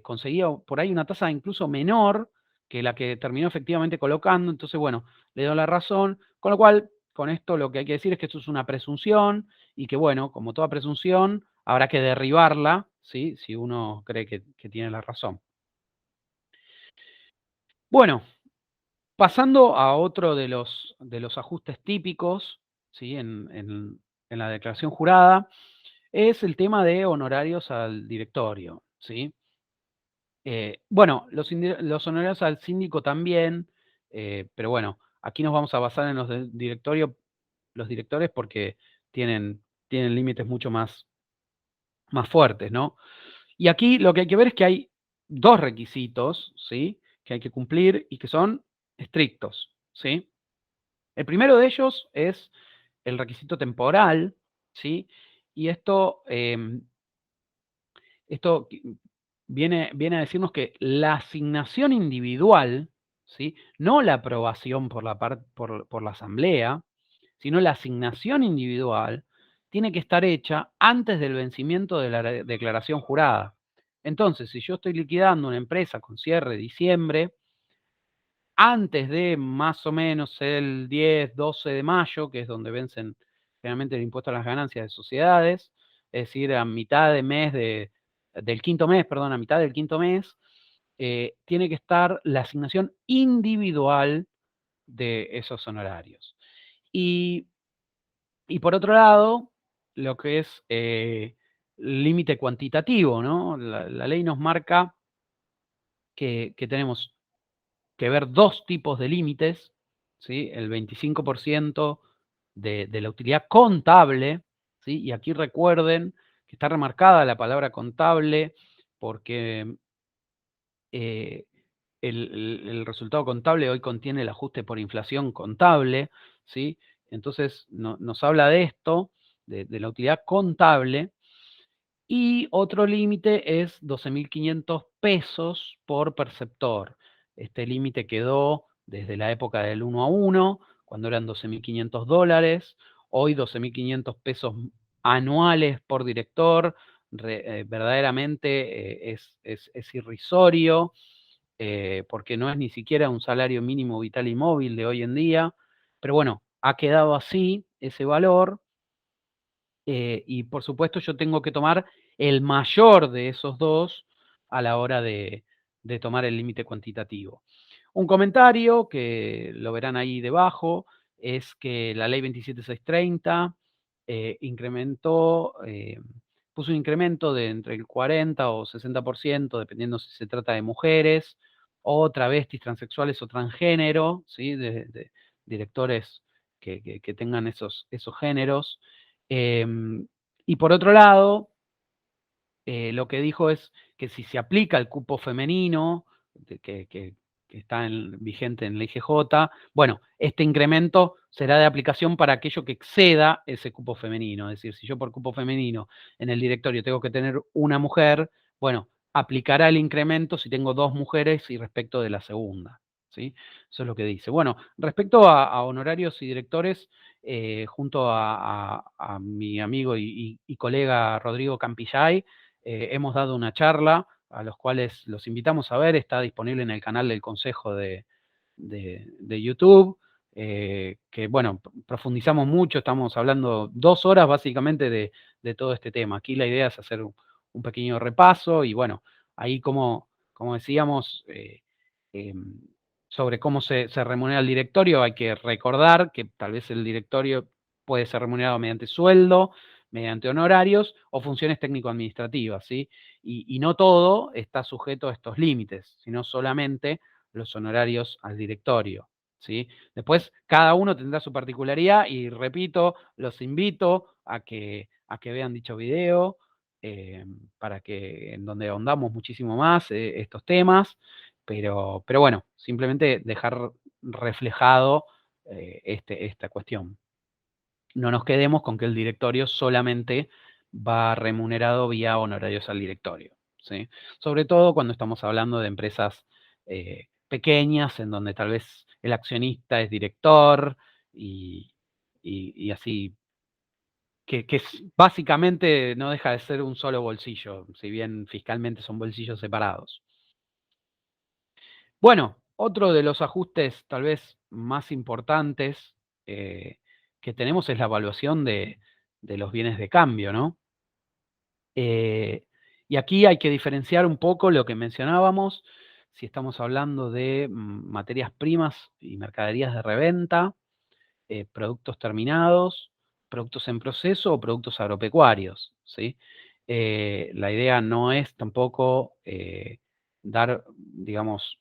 conseguía por ahí una tasa incluso menor que la que terminó efectivamente colocando. Entonces, bueno, le doy la razón. Con lo cual, con esto lo que hay que decir es que esto es una presunción y que, bueno, como toda presunción, habrá que derribarla, ¿sí? Si uno cree que tiene la razón. Bueno, pasando a otro de los ajustes típicos, ¿sí? En la declaración jurada, es el tema de honorarios al directorio, ¿sí? Bueno, los honorarios al síndico también, pero bueno, aquí nos vamos a basar en los del directorio, los directores, porque tienen límites mucho más fuertes, ¿no? Y aquí lo que hay que ver es que hay dos requisitos, ¿sí? Que hay que cumplir y que son estrictos, ¿sí? El primero de ellos es el requisito temporal, ¿sí? Y esto viene a decirnos que la asignación individual, ¿sí? No la aprobación por la asamblea, sino la asignación individual, tiene que estar hecha antes del vencimiento de la declaración jurada. Entonces, si yo estoy liquidando una empresa con cierre de diciembre, antes de más o menos el 10, 12 de mayo, que es donde vencen generalmente el impuesto a las ganancias de sociedades, es decir, a mitad de mes del quinto mes, perdón, a mitad del quinto mes, tiene que estar la asignación individual de esos honorarios. Y por otro lado, lo que es límite cuantitativo, ¿no? La ley nos marca que tenemos que ver dos tipos de límites, ¿sí? El 25% de la utilidad contable, ¿sí? Y aquí recuerden que está remarcada la palabra contable porque eh, el resultado contable hoy contiene el ajuste por inflación contable, ¿sí? Entonces nos habla de esto, de la utilidad contable. Y otro límite es 12.500 pesos por perceptor. Este límite quedó desde la época del 1 a 1, cuando eran 12.500 dólares. Hoy 12.500 pesos anuales por director. Verdaderamente es irrisorio, porque no es ni siquiera un salario mínimo vital y móvil de hoy en día. Pero bueno, ha quedado así ese valor. Y por supuesto yo tengo que tomar el mayor de esos dos a la hora de tomar el límite cuantitativo. Un comentario que lo verán ahí debajo es que la ley 27630 puso un incremento de entre el 40 o 60%, dependiendo si se trata de mujeres o travestis, transexuales o transgénero, ¿sí? de directores que tengan esos géneros. Y por otro lado, lo que dijo es que si se aplica el cupo femenino, que está vigente en la IGJ, bueno, este incremento será de aplicación para aquello que exceda ese cupo femenino. Es decir, si yo por cupo femenino en el directorio tengo que tener una mujer, bueno, aplicará el incremento si tengo dos mujeres y respecto de la segunda, ¿sí? Eso es lo que dice. Bueno, respecto a honorarios y directores, junto a mi amigo y colega Rodrigo Campillay, hemos dado una charla a los cuales los invitamos a ver, está disponible en el canal del Consejo de YouTube, que bueno, profundizamos mucho, estamos hablando 2 horas básicamente de todo este tema. Aquí la idea es hacer un pequeño repaso y bueno, ahí como decíamos, sobre cómo se remunera el directorio, hay que recordar que tal vez el directorio puede ser remunerado mediante sueldo, mediante honorarios o funciones técnico-administrativas, ¿sí? Y no todo está sujeto a estos límites, sino solamente los honorarios al directorio, ¿sí? Después, cada uno tendrá su particularidad y, repito, los invito a que vean dicho video, para que en donde ahondamos muchísimo más estos temas, pero bueno, simplemente dejar reflejado esta cuestión. No nos quedemos con que el directorio solamente va remunerado vía honorarios al directorio, ¿sí? Sobre todo cuando estamos hablando de empresas pequeñas, en donde tal vez el accionista es director y así, que básicamente no deja de ser un solo bolsillo, si bien fiscalmente son bolsillos separados. Bueno, Otro de los ajustes tal vez más importantes que tenemos es la evaluación de los bienes de cambio, ¿no? Y aquí hay que diferenciar un poco lo que mencionábamos, si estamos hablando de materias primas y mercaderías de reventa, productos terminados, productos en proceso o productos agropecuarios, ¿sí? La idea no es tampoco dar, digamos,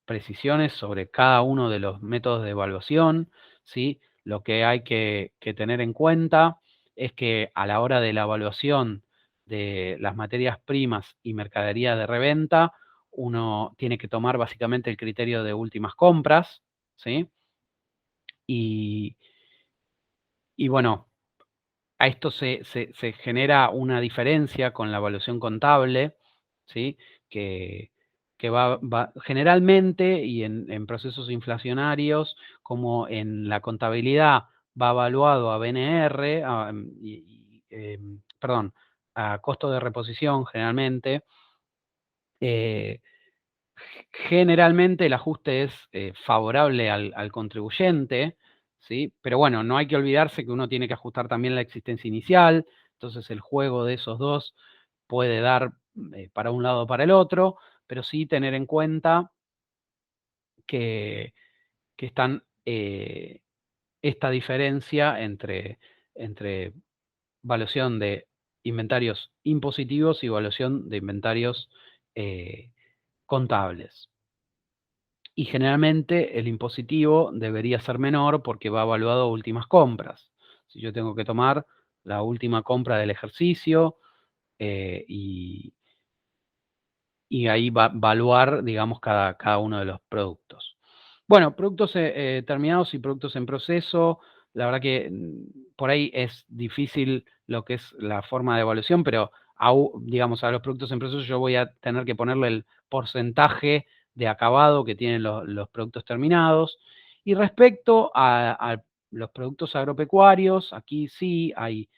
precisiones sobre cada uno de los métodos de evaluación, ¿sí? Lo que hay que tener en cuenta es que a la hora de la evaluación de las materias primas y mercadería de reventa, uno tiene que tomar básicamente el criterio de últimas compras, ¿sí? Y, y bueno, a esto se genera una diferencia con la evaluación contable, ¿sí? Que, que va generalmente y en procesos inflacionarios, como en la contabilidad va evaluado a BNR, perdón, a costo de reposición generalmente, eh, generalmente el ajuste es favorable al contribuyente, ¿sí? Pero bueno, no hay que olvidarse que uno tiene que ajustar también la existencia inicial, entonces el juego de esos dos puede dar para un lado o para el otro, pero sí tener en cuenta que, que están esta diferencia entre evaluación de inventarios impositivos y evaluación de inventarios contables. Y generalmente el impositivo debería ser menor porque va evaluado a últimas compras. Si yo tengo que tomar la última compra del ejercicio y ahí va a evaluar, digamos, cada uno de los productos. Bueno, productos terminados y productos en proceso, la verdad que por ahí es difícil lo que es la forma de evaluación, pero digamos, a los productos en proceso yo voy a tener que ponerle el porcentaje de acabado que tienen los productos terminados. Y respecto a los productos agropecuarios, aquí sí hay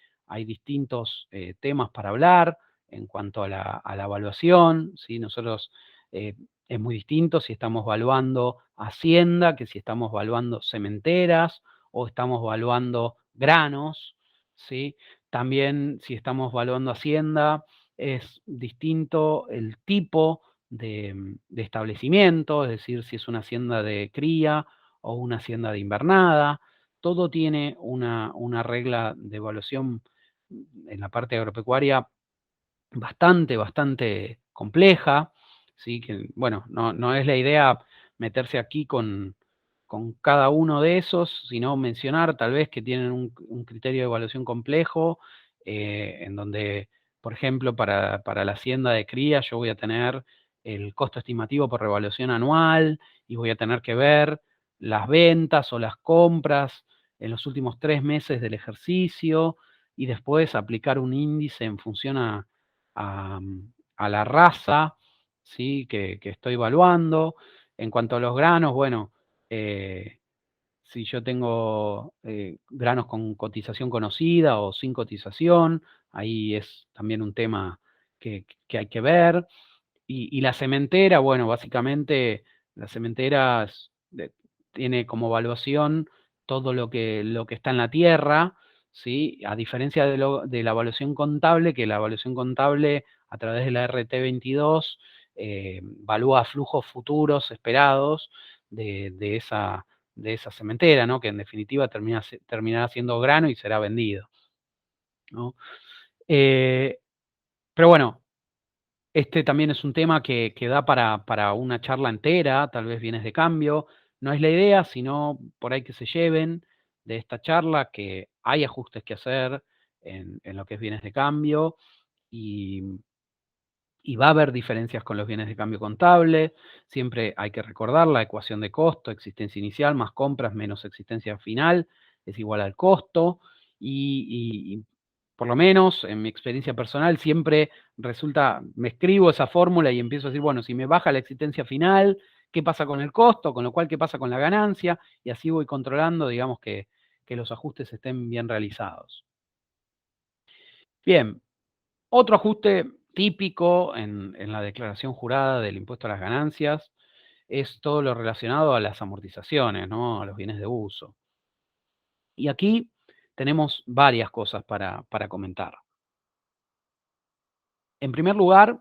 distintos temas para hablar en cuanto a la evaluación, ¿sí? Nosotros es muy distinto si estamos evaluando hacienda que si estamos evaluando cementeras o estamos evaluando granos, ¿sí? También si estamos evaluando hacienda es distinto el tipo de establecimiento, es decir, si es una hacienda de cría o una hacienda de invernada. Todo tiene una regla de evaluación en la parte agropecuaria bastante compleja, ¿sí? Que, bueno, no es la idea meterse aquí con cada uno de esos, sino mencionar tal vez que tienen un criterio de evaluación complejo, en donde, por ejemplo, para la hacienda de cría yo voy a tener el costo estimativo por revaluación anual y voy a tener que ver las ventas o las compras en los últimos 3 meses del ejercicio y después aplicar un índice en función a la raza, ¿sí? Que estoy evaluando. En cuanto a los granos, bueno, si yo tengo granos con cotización conocida o sin cotización, ahí es también un tema que hay que ver. Y la cementera, bueno, básicamente la cementera tiene como evaluación todo lo que está en la tierra, ¿sí? A diferencia de la evaluación contable, que la evaluación contable a través de la RT22 evalúa flujos futuros esperados de esa cementera, ¿no? Que en definitiva terminará siendo grano y será vendido, ¿no? Pero bueno, este también es un tema que da para una charla entera, tal vez bienes de cambio. No es la idea, sino por ahí que se lleven de esta charla que hay ajustes que hacer en lo que es bienes de cambio y, y va a haber diferencias con los bienes de cambio contable. Siempre hay que recordar la ecuación de costo, existencia inicial más compras menos existencia final es igual al costo. Y por lo menos en mi experiencia personal siempre resulta, me escribo esa fórmula y empiezo a decir, bueno, si me baja la existencia final, ¿qué pasa con el costo? Con lo cual, ¿qué pasa con la ganancia? Y así voy controlando, digamos, que los ajustes estén bien realizados. Bien, otro ajuste típico en la declaración jurada del impuesto a las ganancias es todo lo relacionado a las amortizaciones, ¿no? A los bienes de uso. Y aquí tenemos varias cosas para comentar. En primer lugar,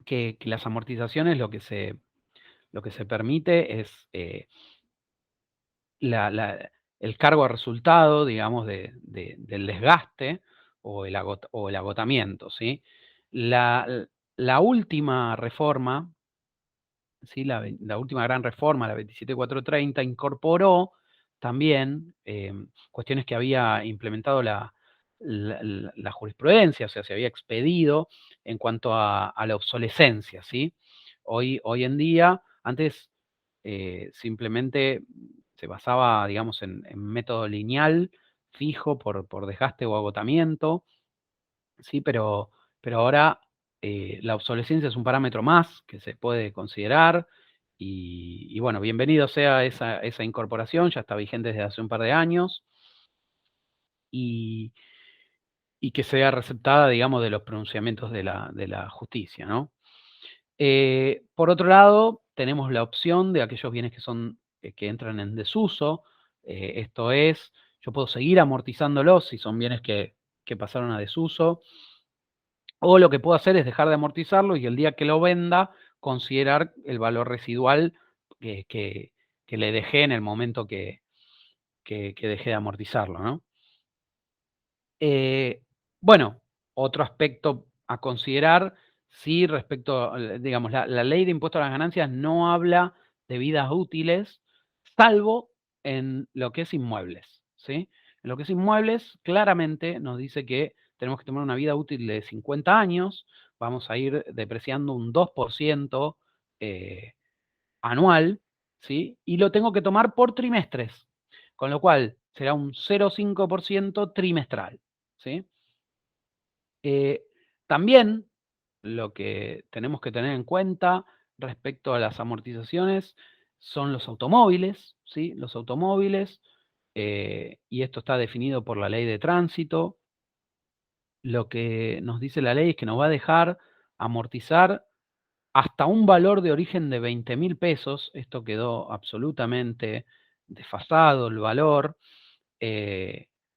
que las amortizaciones lo que se permite es el cargo a resultado, digamos, del desgaste o el agotamiento, ¿sí? La última reforma, ¿sí? La última gran reforma, la 27430, incorporó también cuestiones que había implementado la jurisprudencia, o sea, se había expedido en cuanto a la obsolescencia, ¿sí? Hoy en día, antes simplemente se basaba, digamos, en método lineal, fijo, por desgaste o agotamiento, ¿sí? Pero ahora la obsolescencia es un parámetro más que se puede considerar y bueno, bienvenido sea esa incorporación, ya está vigente desde hace un par de años y que sea receptada, digamos, de los pronunciamientos de la justicia, ¿no? Por otro lado, tenemos la opción de aquellos bienes que entran en desuso, esto es, yo puedo seguir amortizándolos si son bienes que pasaron a desuso, o lo que puedo hacer es dejar de amortizarlo y el día que lo venda, considerar el valor residual que le dejé en el momento que dejé de amortizarlo, ¿no? Bueno, otro aspecto a considerar, sí, respecto, digamos, la ley de impuesto a las ganancias no habla de vidas útiles, salvo en lo que es inmuebles, ¿sí? En lo que es inmuebles, claramente nos dice que tenemos que tomar una vida útil de 50 años, vamos a ir depreciando un 2% anual, ¿sí? Y lo tengo que tomar por trimestres, con lo cual será un 0,5% trimestral, ¿sí? También lo que tenemos que tener en cuenta respecto a las amortizaciones son los automóviles, ¿sí? Los automóviles, y esto está definido por la ley de tránsito. Lo que nos dice la ley es que nos va a dejar amortizar hasta un valor de origen de 20.000 pesos. Esto quedó absolutamente desfasado, el valor.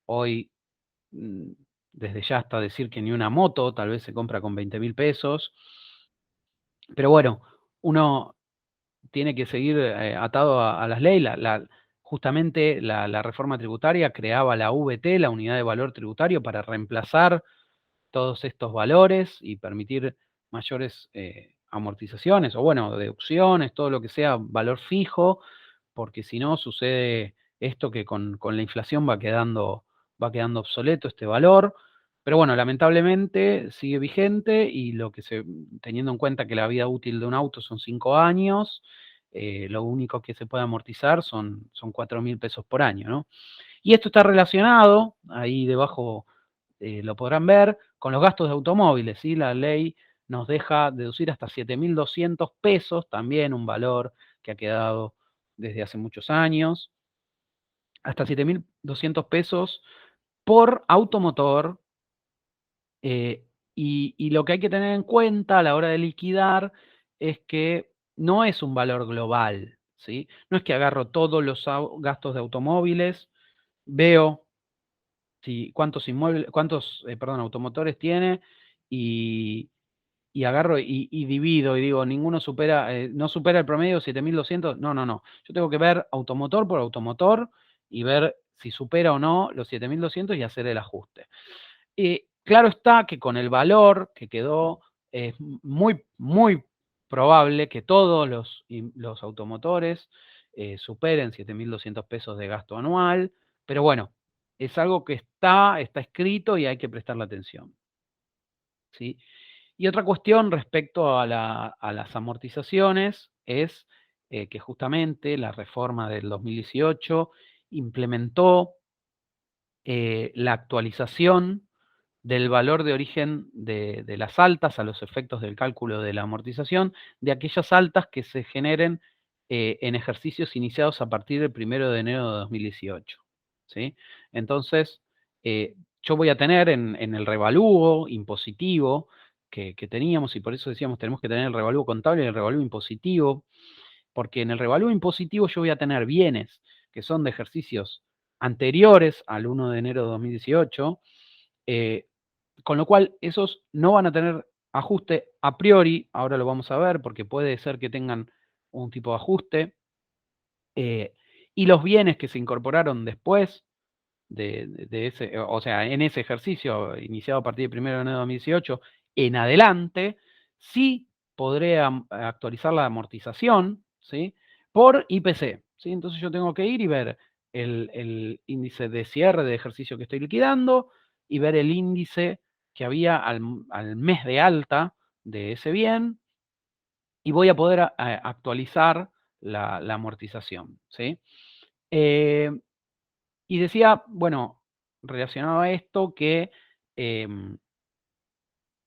Hoy desde ya hasta decir que ni una moto tal vez se compra con 20.000 pesos. Pero bueno, uno tiene que seguir atado a las leyes. Justamente la reforma tributaria creaba la VT, la unidad de valor tributario, para reemplazar todos estos valores y permitir mayores amortizaciones o, bueno, deducciones, todo lo que sea valor fijo, porque si no sucede esto que con la inflación va quedando obsoleto este valor. Pero bueno, lamentablemente sigue vigente y teniendo en cuenta que la vida útil de un auto son 5 años, lo único que se puede amortizar son 4.000 pesos por año, ¿no? Y esto está relacionado, ahí debajo lo podrán ver, con los gastos de automóviles, ¿sí? La ley nos deja deducir hasta 7.200 pesos, también un valor que ha quedado desde hace muchos años, hasta 7.200 pesos por automotor. Y lo que hay que tener en cuenta a la hora de liquidar es que no es un valor global, ¿sí? No es que agarro todos los gastos de automóviles, veo cuántos automotores tiene y agarro y divido y digo, ninguno no supera el promedio de 7.200. No, no, no. Yo tengo que ver automotor por automotor y ver si supera o no los 7.200 y hacer el ajuste. Claro está que con el valor que quedó, es muy, muy probable que todos los automotores superen 7.200 pesos de gasto anual, pero bueno, es algo que está escrito y hay que prestarle atención, ¿sí? Y otra cuestión respecto a las amortizaciones es que justamente la reforma del 2018 implementó la actualización del valor de origen de las altas a los efectos del cálculo de la amortización, de aquellas altas que se generen en ejercicios iniciados a partir del 1 de enero de 2018, ¿sí? Entonces, yo voy a tener en el revalúo impositivo que teníamos, y por eso decíamos tenemos que tener el revalúo contable y el revalúo impositivo, porque en el revalúo impositivo yo voy a tener bienes que son de ejercicios anteriores al 1 de enero de 2018, con lo cual esos no van a tener ajuste a priori, ahora lo vamos a ver porque puede ser que tengan un tipo de ajuste, y los bienes que se incorporaron después de ese, o sea, en ese ejercicio iniciado a partir del 1 de enero de 2018 en adelante, sí podré actualizar la amortización, ¿sí? Por IPC, ¿sí? Entonces yo tengo que ir y ver el índice de cierre de ejercicio que estoy liquidando y ver el índice que había al mes de alta de ese bien y voy a poder actualizar la amortización, ¿sí? Y decía, bueno, relacionado a esto, que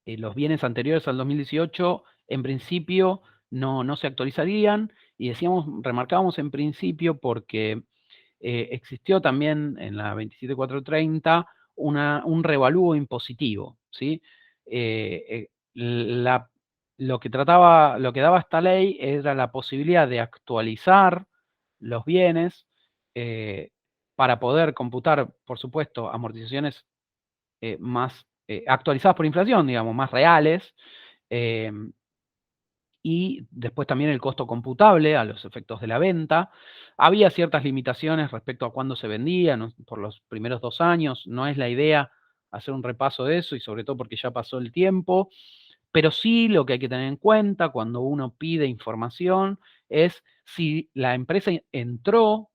los bienes anteriores al 2018, en principio, no se actualizarían, y decíamos, remarcábamos en principio porque existió también en la 27430 un revalúo impositivo, ¿sí? Lo que daba esta ley era la posibilidad de actualizar los bienes para poder computar, por supuesto, amortizaciones más actualizadas por inflación, digamos, más reales, y después también el costo computable a los efectos de la venta. Había ciertas limitaciones respecto a cuándo se vendía, por los primeros 2 años, no es la idea hacer un repaso de eso, y sobre todo porque ya pasó el tiempo, pero sí lo que hay que tener en cuenta cuando uno pide información es si la empresa entró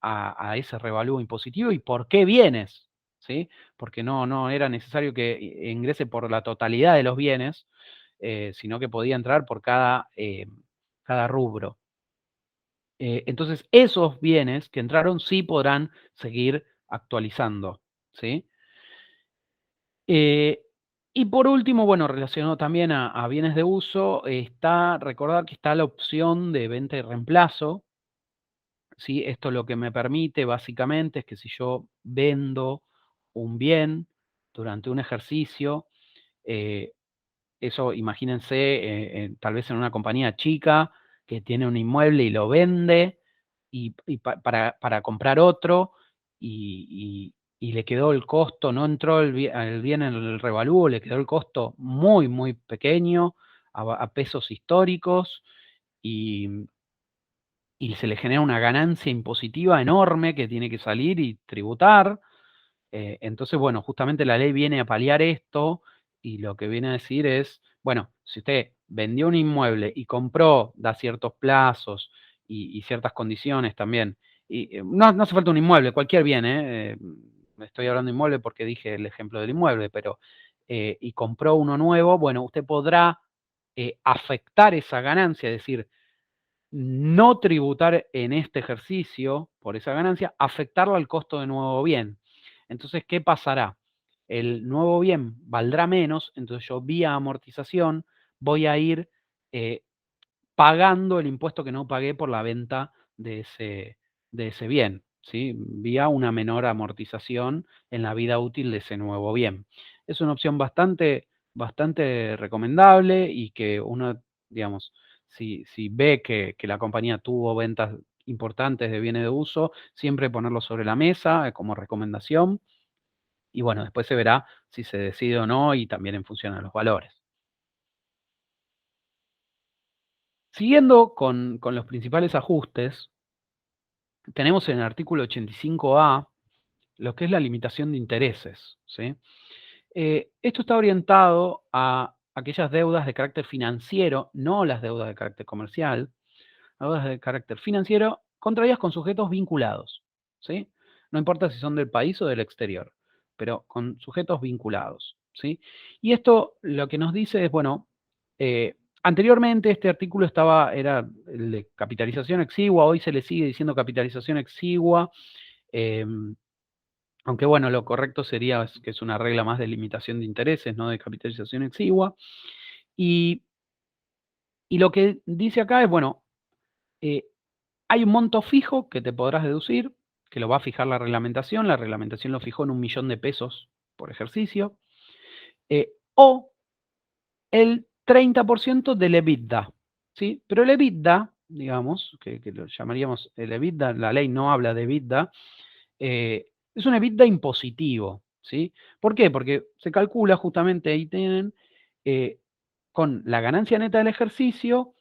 a ese revalúo impositivo y por qué bienes, ¿sí? Porque no era necesario que ingrese por la totalidad de los bienes, sino que podía entrar por cada rubro. Entonces, esos bienes que entraron sí podrán seguir actualizando, ¿sí? Y por último, bueno, relacionado también a bienes de uso, recordar que está la opción de venta y reemplazo, ¿sí? Esto lo que me permite básicamente es que si yo vendo un bien durante un ejercicio, eh, eso imagínense, tal vez en una compañía chica que tiene un inmueble y lo vende para comprar otro y le quedó el costo, no entró el bien en el revalúo, le quedó el costo muy, muy pequeño a pesos históricos y se le genera una ganancia impositiva enorme que tiene que salir y tributar. Entonces, bueno, justamente la ley viene a paliar esto y lo que viene a decir es, bueno, si usted vendió un inmueble y compró, da ciertos plazos y ciertas condiciones también, y no hace falta un inmueble, cualquier bien, estoy hablando de inmueble porque dije el ejemplo del inmueble, pero y compró uno nuevo, bueno, usted podrá afectar esa ganancia, es decir, no tributar en este ejercicio por esa ganancia, afectarlo al costo de nuevo bien. Entonces, ¿qué pasará? El nuevo bien valdrá menos, entonces yo vía amortización voy a ir pagando el impuesto que no pagué por la venta de ese bien, ¿sí? Vía una menor amortización en la vida útil de ese nuevo bien. Es una opción bastante recomendable y que uno, digamos, si ve que la compañía tuvo ventas importantes de bienes de uso, siempre ponerlo sobre la mesa como recomendación. Y bueno, después se verá si se decide o no y también en función a los valores. Siguiendo con los principales ajustes, tenemos en el artículo 85A lo que es la limitación de intereses, ¿sí? Esto está orientado a aquellas deudas de carácter financiero, no las deudas de carácter comercial, deudas de carácter financiero contraídas con sujetos vinculados, ¿sí? No importa si son del país o del exterior, pero con sujetos vinculados, ¿sí? Y esto lo que nos dice es, bueno, anteriormente este artículo era el de capitalización exigua, hoy se le sigue diciendo capitalización exigua, aunque bueno, lo correcto sería que es una regla más de limitación de intereses, no de capitalización exigua. Y lo que dice acá es, bueno, hay un monto fijo que te podrás deducir, que lo va a fijar la reglamentación lo fijó en 1.000.000 de pesos por ejercicio, o el 30% del EBITDA, ¿sí? Pero el EBITDA, digamos, que lo llamaríamos el EBITDA, la ley no habla de EBITDA, es un EBITDA impositivo, ¿sí? ¿Por qué? Porque se calcula justamente, ahí tienen, con la ganancia neta del ejercicio,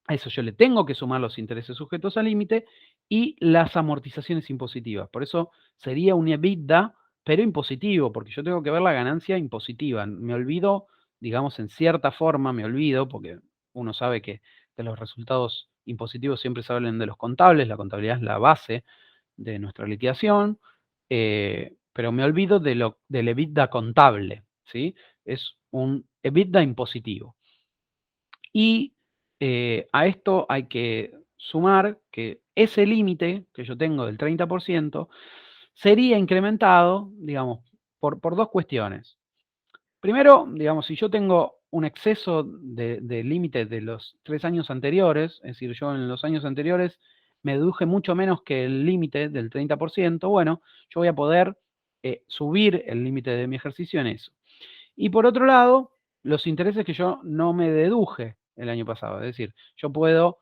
a eso yo le tengo que sumar los intereses sujetos al límite y las amortizaciones impositivas. Por eso sería un EBITDA, pero impositivo, porque yo tengo que ver la ganancia impositiva. Me olvido, digamos, en cierta forma, me olvido, porque uno sabe que de los resultados impositivos siempre se hablan de los contables, la contabilidad es la base de nuestra liquidación, pero me olvido del EBITDA contable, ¿sí? Es un EBITDA impositivo. Y a esto hay que sumar que ese límite que yo tengo del 30% sería incrementado, digamos, por dos cuestiones. Primero, digamos, si yo tengo un exceso de límite de los 3 años anteriores, es decir, yo en los años anteriores me deduje mucho menos que el límite del 30%, bueno, yo voy a poder subir el límite de mi ejercicio en eso. Y por otro lado, los intereses que yo no me deduje el año pasado, es decir, yo puedo,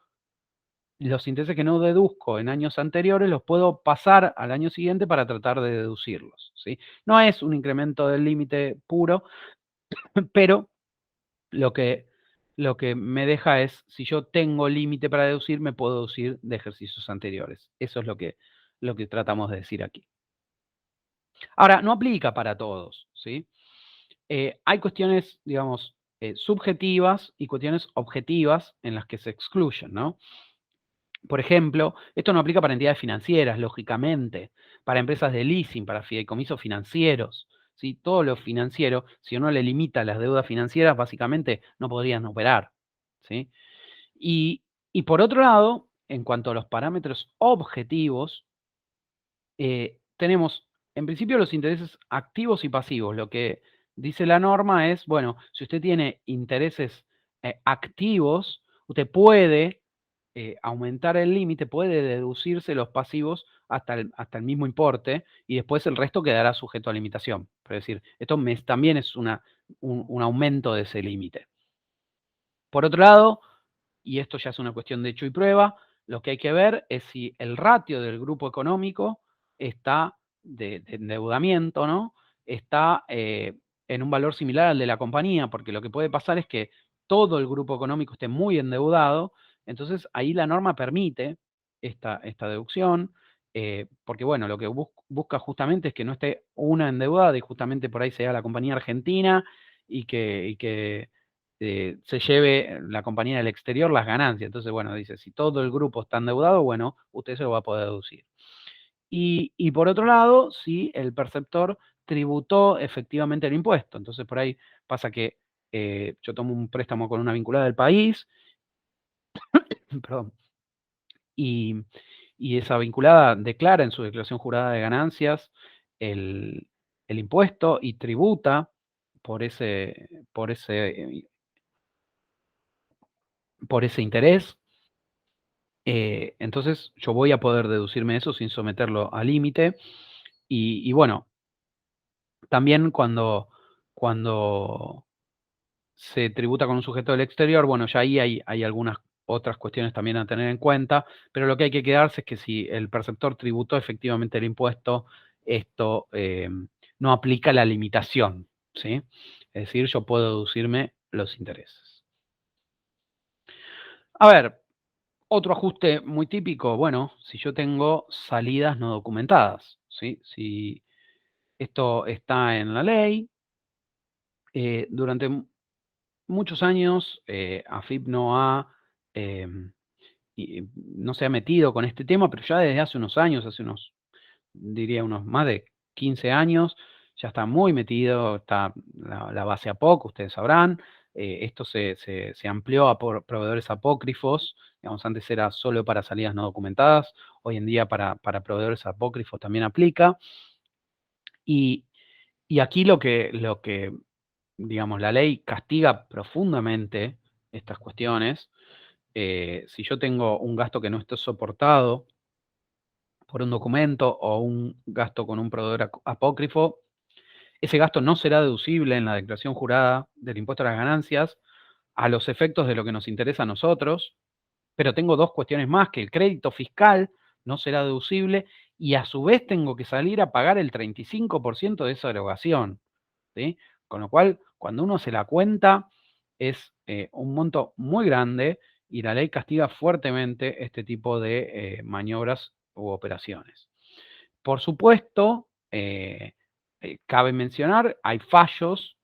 los intereses que no deduzco en años anteriores, los puedo pasar al año siguiente para tratar de deducirlos, ¿sí? No es un incremento del límite puro, pero lo que, lo que me deja es, si yo tengo límite para deducir, me puedo deducir de ejercicios anteriores. Eso es lo que tratamos de decir aquí. Ahora, no aplica para todos, ¿sí? Hay cuestiones, digamos, subjetivas y cuestiones objetivas en las que se excluyen, ¿no? Por ejemplo, esto no aplica para entidades financieras, lógicamente, para empresas de leasing, para fideicomisos financieros, ¿sí? Todo lo financiero, si uno le limita las deudas financieras, básicamente no podrían operar, ¿sí? Y por otro lado, en cuanto a los parámetros objetivos, tenemos en principio los intereses activos y pasivos. Lo que dice la norma es, bueno, si usted tiene intereses activos, usted puede aumentar el límite, puede deducirse los pasivos hasta el mismo importe y después el resto quedará sujeto a limitación. Es decir, esto también es un aumento de ese límite. Por otro lado, y esto ya es una cuestión de hecho y prueba, lo que hay que ver es si el ratio del grupo económico está de endeudamiento, ¿no? Está en un valor similar al de la compañía, porque lo que puede pasar es que todo el grupo económico esté muy endeudado, entonces ahí la norma permite esta deducción, porque bueno, lo que busca justamente es que no esté una endeudada y justamente por ahí sea la compañía argentina y que se lleve la compañía del exterior las ganancias. Entonces, bueno, dice, si todo el grupo está endeudado, bueno, usted se lo va a poder deducir. Y por otro lado, si el perceptor tributó efectivamente el impuesto. Entonces, por ahí pasa que yo tomo un préstamo con una vinculada del país, perdón, y, y esa vinculada declara en su declaración jurada de ganancias el, el impuesto y tributa por ese interés. Entonces yo voy a poder deducirme eso sin someterlo al límite. Y bueno, también cuando se tributa con un sujeto del exterior, bueno, ya ahí hay algunas otras cuestiones también a tener en cuenta, pero lo que hay que quedarse es que si el perceptor tributó efectivamente el impuesto, esto no aplica la limitación, ¿sí? Es decir, yo puedo deducirme los intereses. A ver, otro ajuste muy típico, bueno, si yo tengo salidas no documentadas, ¿sí? Si esto está en la ley, durante muchos años AFIP no se ha metido con este tema, pero ya desde hace unos años, diría unos más de 15 años, ya está muy metido, está la base APOC, ustedes sabrán, esto se amplió a proveedores apócrifos, digamos, antes era solo para salidas no documentadas, hoy en día para proveedores apócrifos también aplica, y, y aquí lo que, digamos, la ley castiga profundamente estas cuestiones. Si yo tengo un gasto que no esté soportado por un documento o un gasto con un proveedor apócrifo, Ese gasto no será deducible en la declaración jurada del impuesto a las ganancias a los efectos de lo que nos interesa a nosotros, pero tengo dos cuestiones más, que el crédito fiscal no será deducible y a su vez tengo que salir a pagar el 35% de esa erogación, ¿sí? Con lo cual, cuando uno se la cuenta, es un monto muy grande y la ley castiga fuertemente este tipo de maniobras u operaciones. Por supuesto, cabe mencionar, hay fallos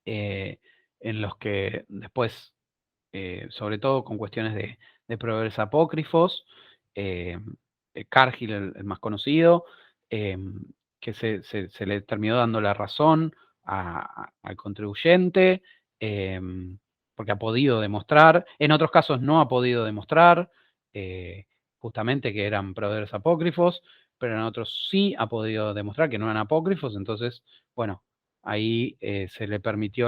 en los que después, sobre todo con cuestiones de proveedores apócrifos, eh, Cargill, el más conocido, que se le terminó dando la razón al contribuyente, porque ha podido demostrar, en otros casos no ha podido demostrar, justamente que eran proveedores apócrifos, pero en otros sí ha podido demostrar que no eran apócrifos, entonces, bueno, ahí se le permitió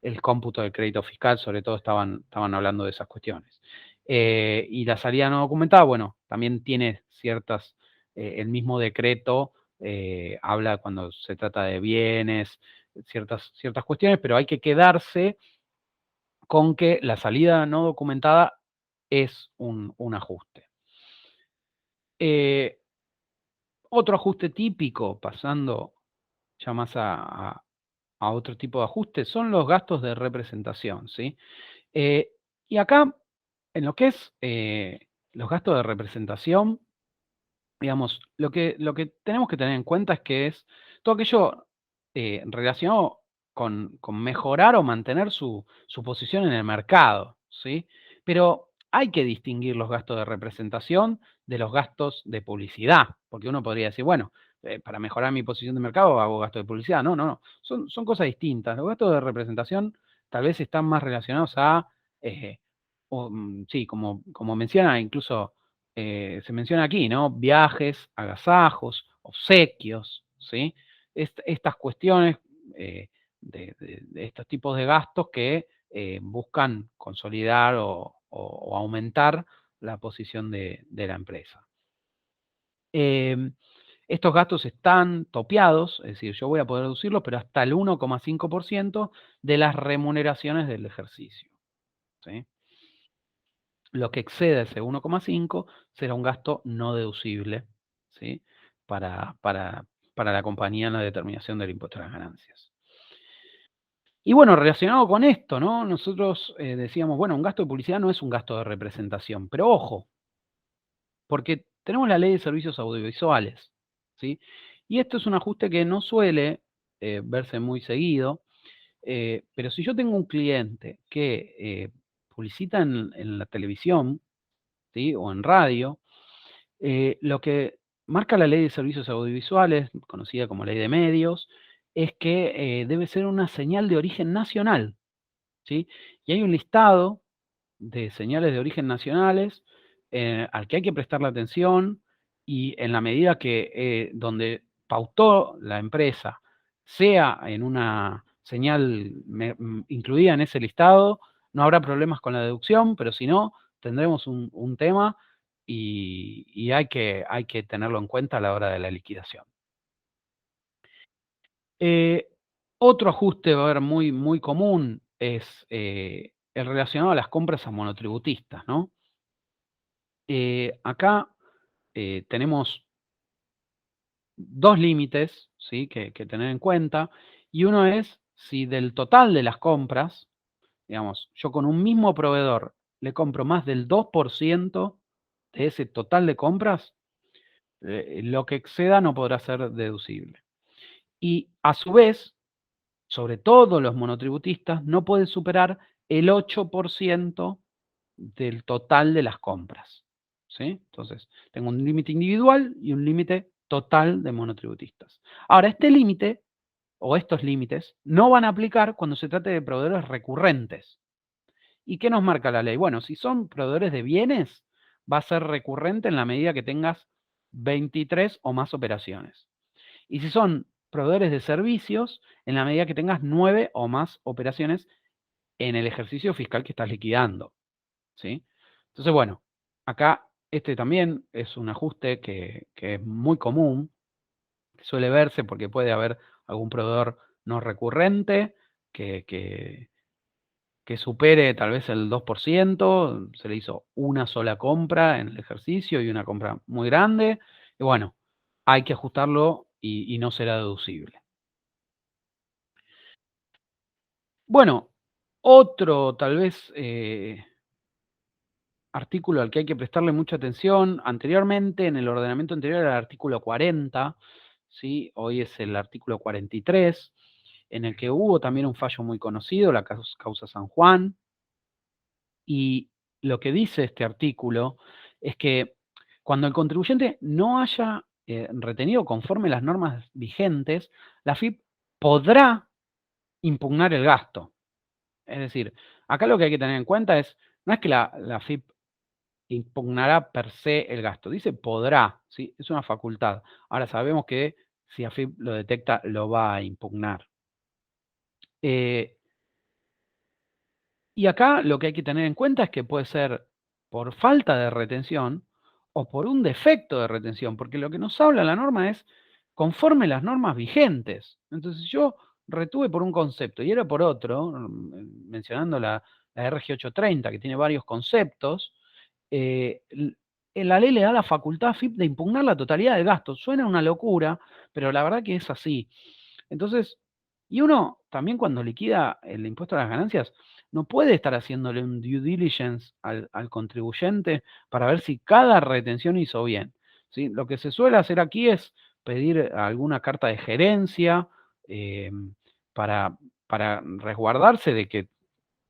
el cómputo del crédito fiscal, sobre todo estaban hablando de esas cuestiones. Y la salida no documentada, bueno, también tiene ciertas, el mismo decreto habla cuando se trata de bienes, ciertas cuestiones, pero hay que quedarse con que la salida no documentada es un ajuste. Otro ajuste típico, pasando ya más a otro tipo de ajustes, son los gastos de representación, ¿sí? Y acá, en lo que es los gastos de representación, digamos, lo que tenemos que tener en cuenta es que es todo aquello relacionado con mejorar o mantener su posición en el mercado, ¿sí? Pero hay que distinguir los gastos de representación de los gastos de publicidad, porque uno podría decir, bueno, para mejorar mi posición de mercado hago gasto de publicidad. No, no, no, son cosas distintas. Los gastos de representación tal vez están más relacionados a, sí, como menciona incluso se menciona aquí, ¿no? Viajes, agasajos, obsequios, ¿sí? Estas cuestiones de estos tipos de gastos que buscan consolidar o aumentar la posición de la empresa. Estos gastos están topeados, es decir, yo voy a poder reducirlos, pero hasta el 1,5% de las remuneraciones del ejercicio, ¿sí? Lo que exceda ese 1,5 será un gasto no deducible, ¿sí? Para la compañía en la determinación del impuesto a las ganancias. Y bueno, relacionado con esto, ¿no? Nosotros decíamos, bueno, un gasto de publicidad no es un gasto de representación, pero ojo, porque tenemos la ley de servicios audiovisuales, ¿sí? Y esto es un ajuste que no suele verse muy seguido, pero si yo tengo un cliente que publicita en la televisión, ¿sí? O en radio, lo que marca la ley de servicios audiovisuales, conocida como ley de medios, es que debe ser una señal de origen nacional, ¿sí? Y hay un listado de señales de origen nacionales al que hay que prestarle atención y en la medida que donde pautó la empresa sea en una señal incluida en ese listado, no habrá problemas con la deducción, pero si no, tendremos un tema y hay que tenerlo en cuenta a la hora de la liquidación. Eh, Otro ajuste va a haber muy, muy común es el relacionado a las compras a monotributistas, ¿no? Acá tenemos dos límites, ¿sí? que tener en cuenta, y uno es si del total de las compras, digamos, yo con un mismo proveedor le compro más del 2% de ese total de compras, lo que exceda no podrá ser deducible. Y a su vez, sobre todo los monotributistas, no pueden superar el 8% del total de las compras, ¿sí? Entonces, tengo un límite individual y un límite total de monotributistas. Ahora, este límite o estos límites no van a aplicar cuando se trate de proveedores recurrentes. ¿Y qué nos marca la ley? Bueno, si son proveedores de bienes, va a ser recurrente en la medida que tengas 23 o más operaciones. Y si son proveedores de servicios, en la medida que tengas 9 o más operaciones en el ejercicio fiscal que estás liquidando, ¿sí? Entonces, bueno, acá este también es un ajuste que es muy común suele verse porque puede haber algún proveedor no recurrente que supere tal vez el 2%, se le hizo una sola compra en el ejercicio y una compra muy grande, y bueno, hay que ajustarlo y no será deducible. Bueno, otro tal vez artículo al que hay que prestarle mucha atención, anteriormente en el ordenamiento anterior era el artículo 40, ¿sí? Hoy es el artículo 43, en el que hubo también un fallo muy conocido, la causa San Juan, y lo que dice este artículo es que cuando el contribuyente no haya retenido conforme las normas vigentes, la AFIP podrá impugnar el gasto. Es decir, acá lo que hay que tener en cuenta es, no es que la AFIP impugnará per se el gasto, dice podrá, ¿sí? Es una facultad. Ahora sabemos que si AFIP lo detecta, lo va a impugnar. Y acá lo que hay que tener en cuenta es que puede ser por falta de retención o por un defecto de retención, porque lo que nos habla la norma es conforme las normas vigentes. Entonces yo retuve por un concepto y era por otro, mencionando la RG 830, que tiene varios conceptos, la ley le da la facultad a FIP de impugnar la totalidad del gasto. Suena una locura, pero la verdad que es así. Entonces, y uno también cuando liquida el impuesto a las ganancias, no puede estar haciéndole un due diligence al contribuyente para ver si cada retención hizo bien, ¿sí? Lo que se suele hacer aquí es pedir alguna carta de gerencia para, para resguardarse de que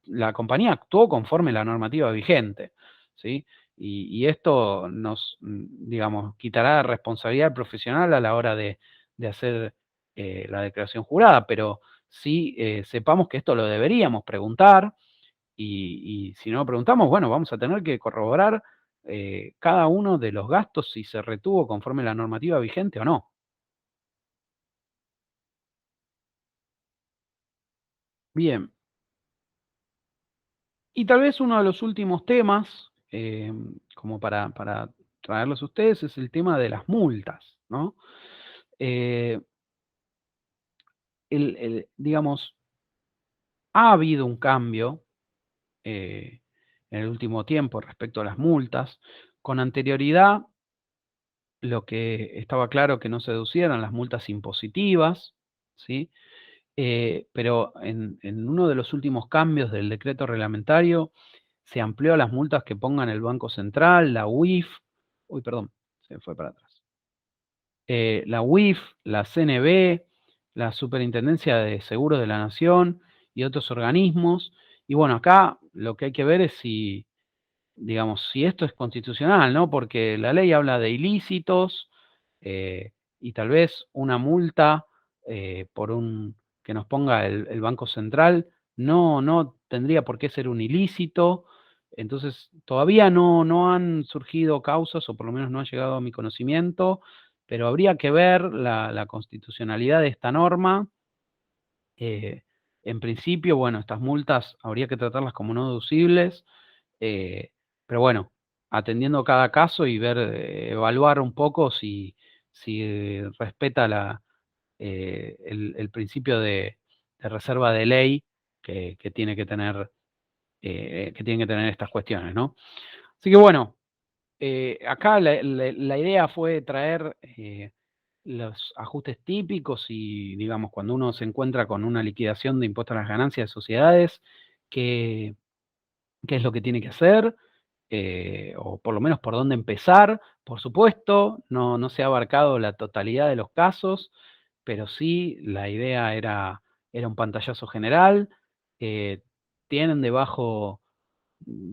la compañía actuó conforme la normativa vigente, ¿sí? Y esto nos, digamos, quitará responsabilidad profesional a la hora de hacer la declaración jurada, pero sí sepamos que esto lo deberíamos preguntar y si no lo preguntamos, bueno, vamos a tener que corroborar cada uno de los gastos si se retuvo conforme la normativa vigente o no. Bien, y tal vez uno de los últimos temas, como para traerlos a ustedes, es el tema de las multas, ¿no? Eh, digamos, ha habido un cambio en el último tiempo respecto a las multas. Con anterioridad, lo que estaba claro que no se deducieran las multas impositivas, ¿sí? Pero en uno de los últimos cambios del decreto reglamentario se amplió las multas que pongan el Banco Central, la UIF, uy, perdón, se fue para atrás. La UIF, la CNB, la Superintendencia de Seguros de la Nación y otros organismos. Y bueno, acá lo que hay que ver es si, digamos, si esto es constitucional, ¿no? Porque la ley habla de ilícitos y tal vez una multa por un que nos ponga el Banco Central no tendría por qué ser un ilícito. Entonces, todavía no han surgido causas, o por lo menos no ha llegado a mi conocimiento, pero habría que ver la constitucionalidad de esta norma. En principio, bueno, estas multas habría que tratarlas como no deducibles, pero bueno, atendiendo cada caso y ver, evaluar un poco si respeta el principio de reserva de ley que tiene que tener, que tienen que tener estas cuestiones, ¿no? Así que bueno, acá la idea fue traer los ajustes típicos y, digamos, cuando uno se encuentra con una liquidación de impuestos a las ganancias de sociedades, qué es lo que tiene que hacer, o por lo menos por dónde empezar. Por supuesto, no se ha abarcado la totalidad de los casos, pero sí la idea era un pantallazo general. Eh, Tienen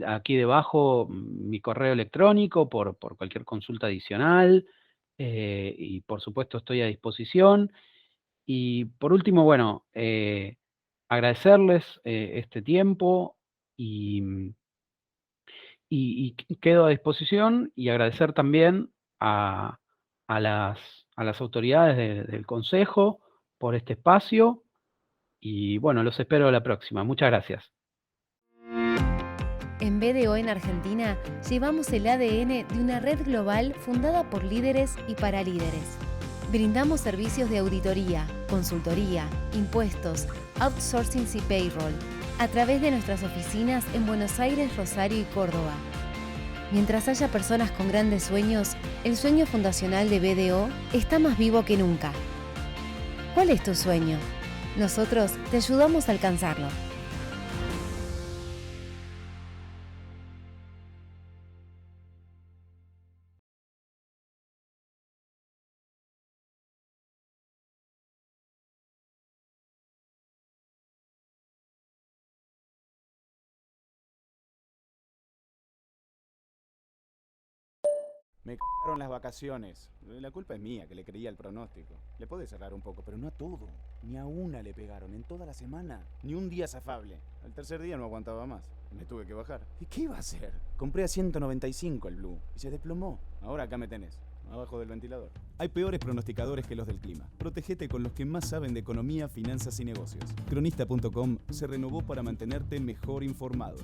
aquí debajo mi correo electrónico por cualquier consulta adicional y por supuesto estoy a disposición. Y por último, bueno, agradecerles este tiempo y, y quedo a disposición y agradecer también a, a las autoridades del Consejo por este espacio y bueno, los espero la próxima. Muchas gracias. En BDO en Argentina, llevamos el ADN de una red global fundada por líderes y para líderes. Brindamos servicios de auditoría, consultoría, impuestos, outsourcing y payroll a través de nuestras oficinas en Buenos Aires, Rosario y Córdoba. Mientras haya personas con grandes sueños, el sueño fundacional de BDO está más vivo que nunca. ¿Cuál es tu sueño? Nosotros te ayudamos a alcanzarlo. Me cagaron las vacaciones. La culpa es mía, que le creía el pronóstico. Le podés cerrar un poco, pero no a todo. Ni a una le pegaron en toda la semana. Ni un día zafable. Al tercer día no aguantaba más. Me tuve que bajar. ¿Y qué iba a hacer? Compré a 195 el Blue y se desplomó. Ahora acá me tenés, abajo del ventilador. Hay peores pronosticadores que los del clima. Protégete con los que más saben de economía, finanzas y negocios. Cronista.com se renovó para mantenerte mejor informado.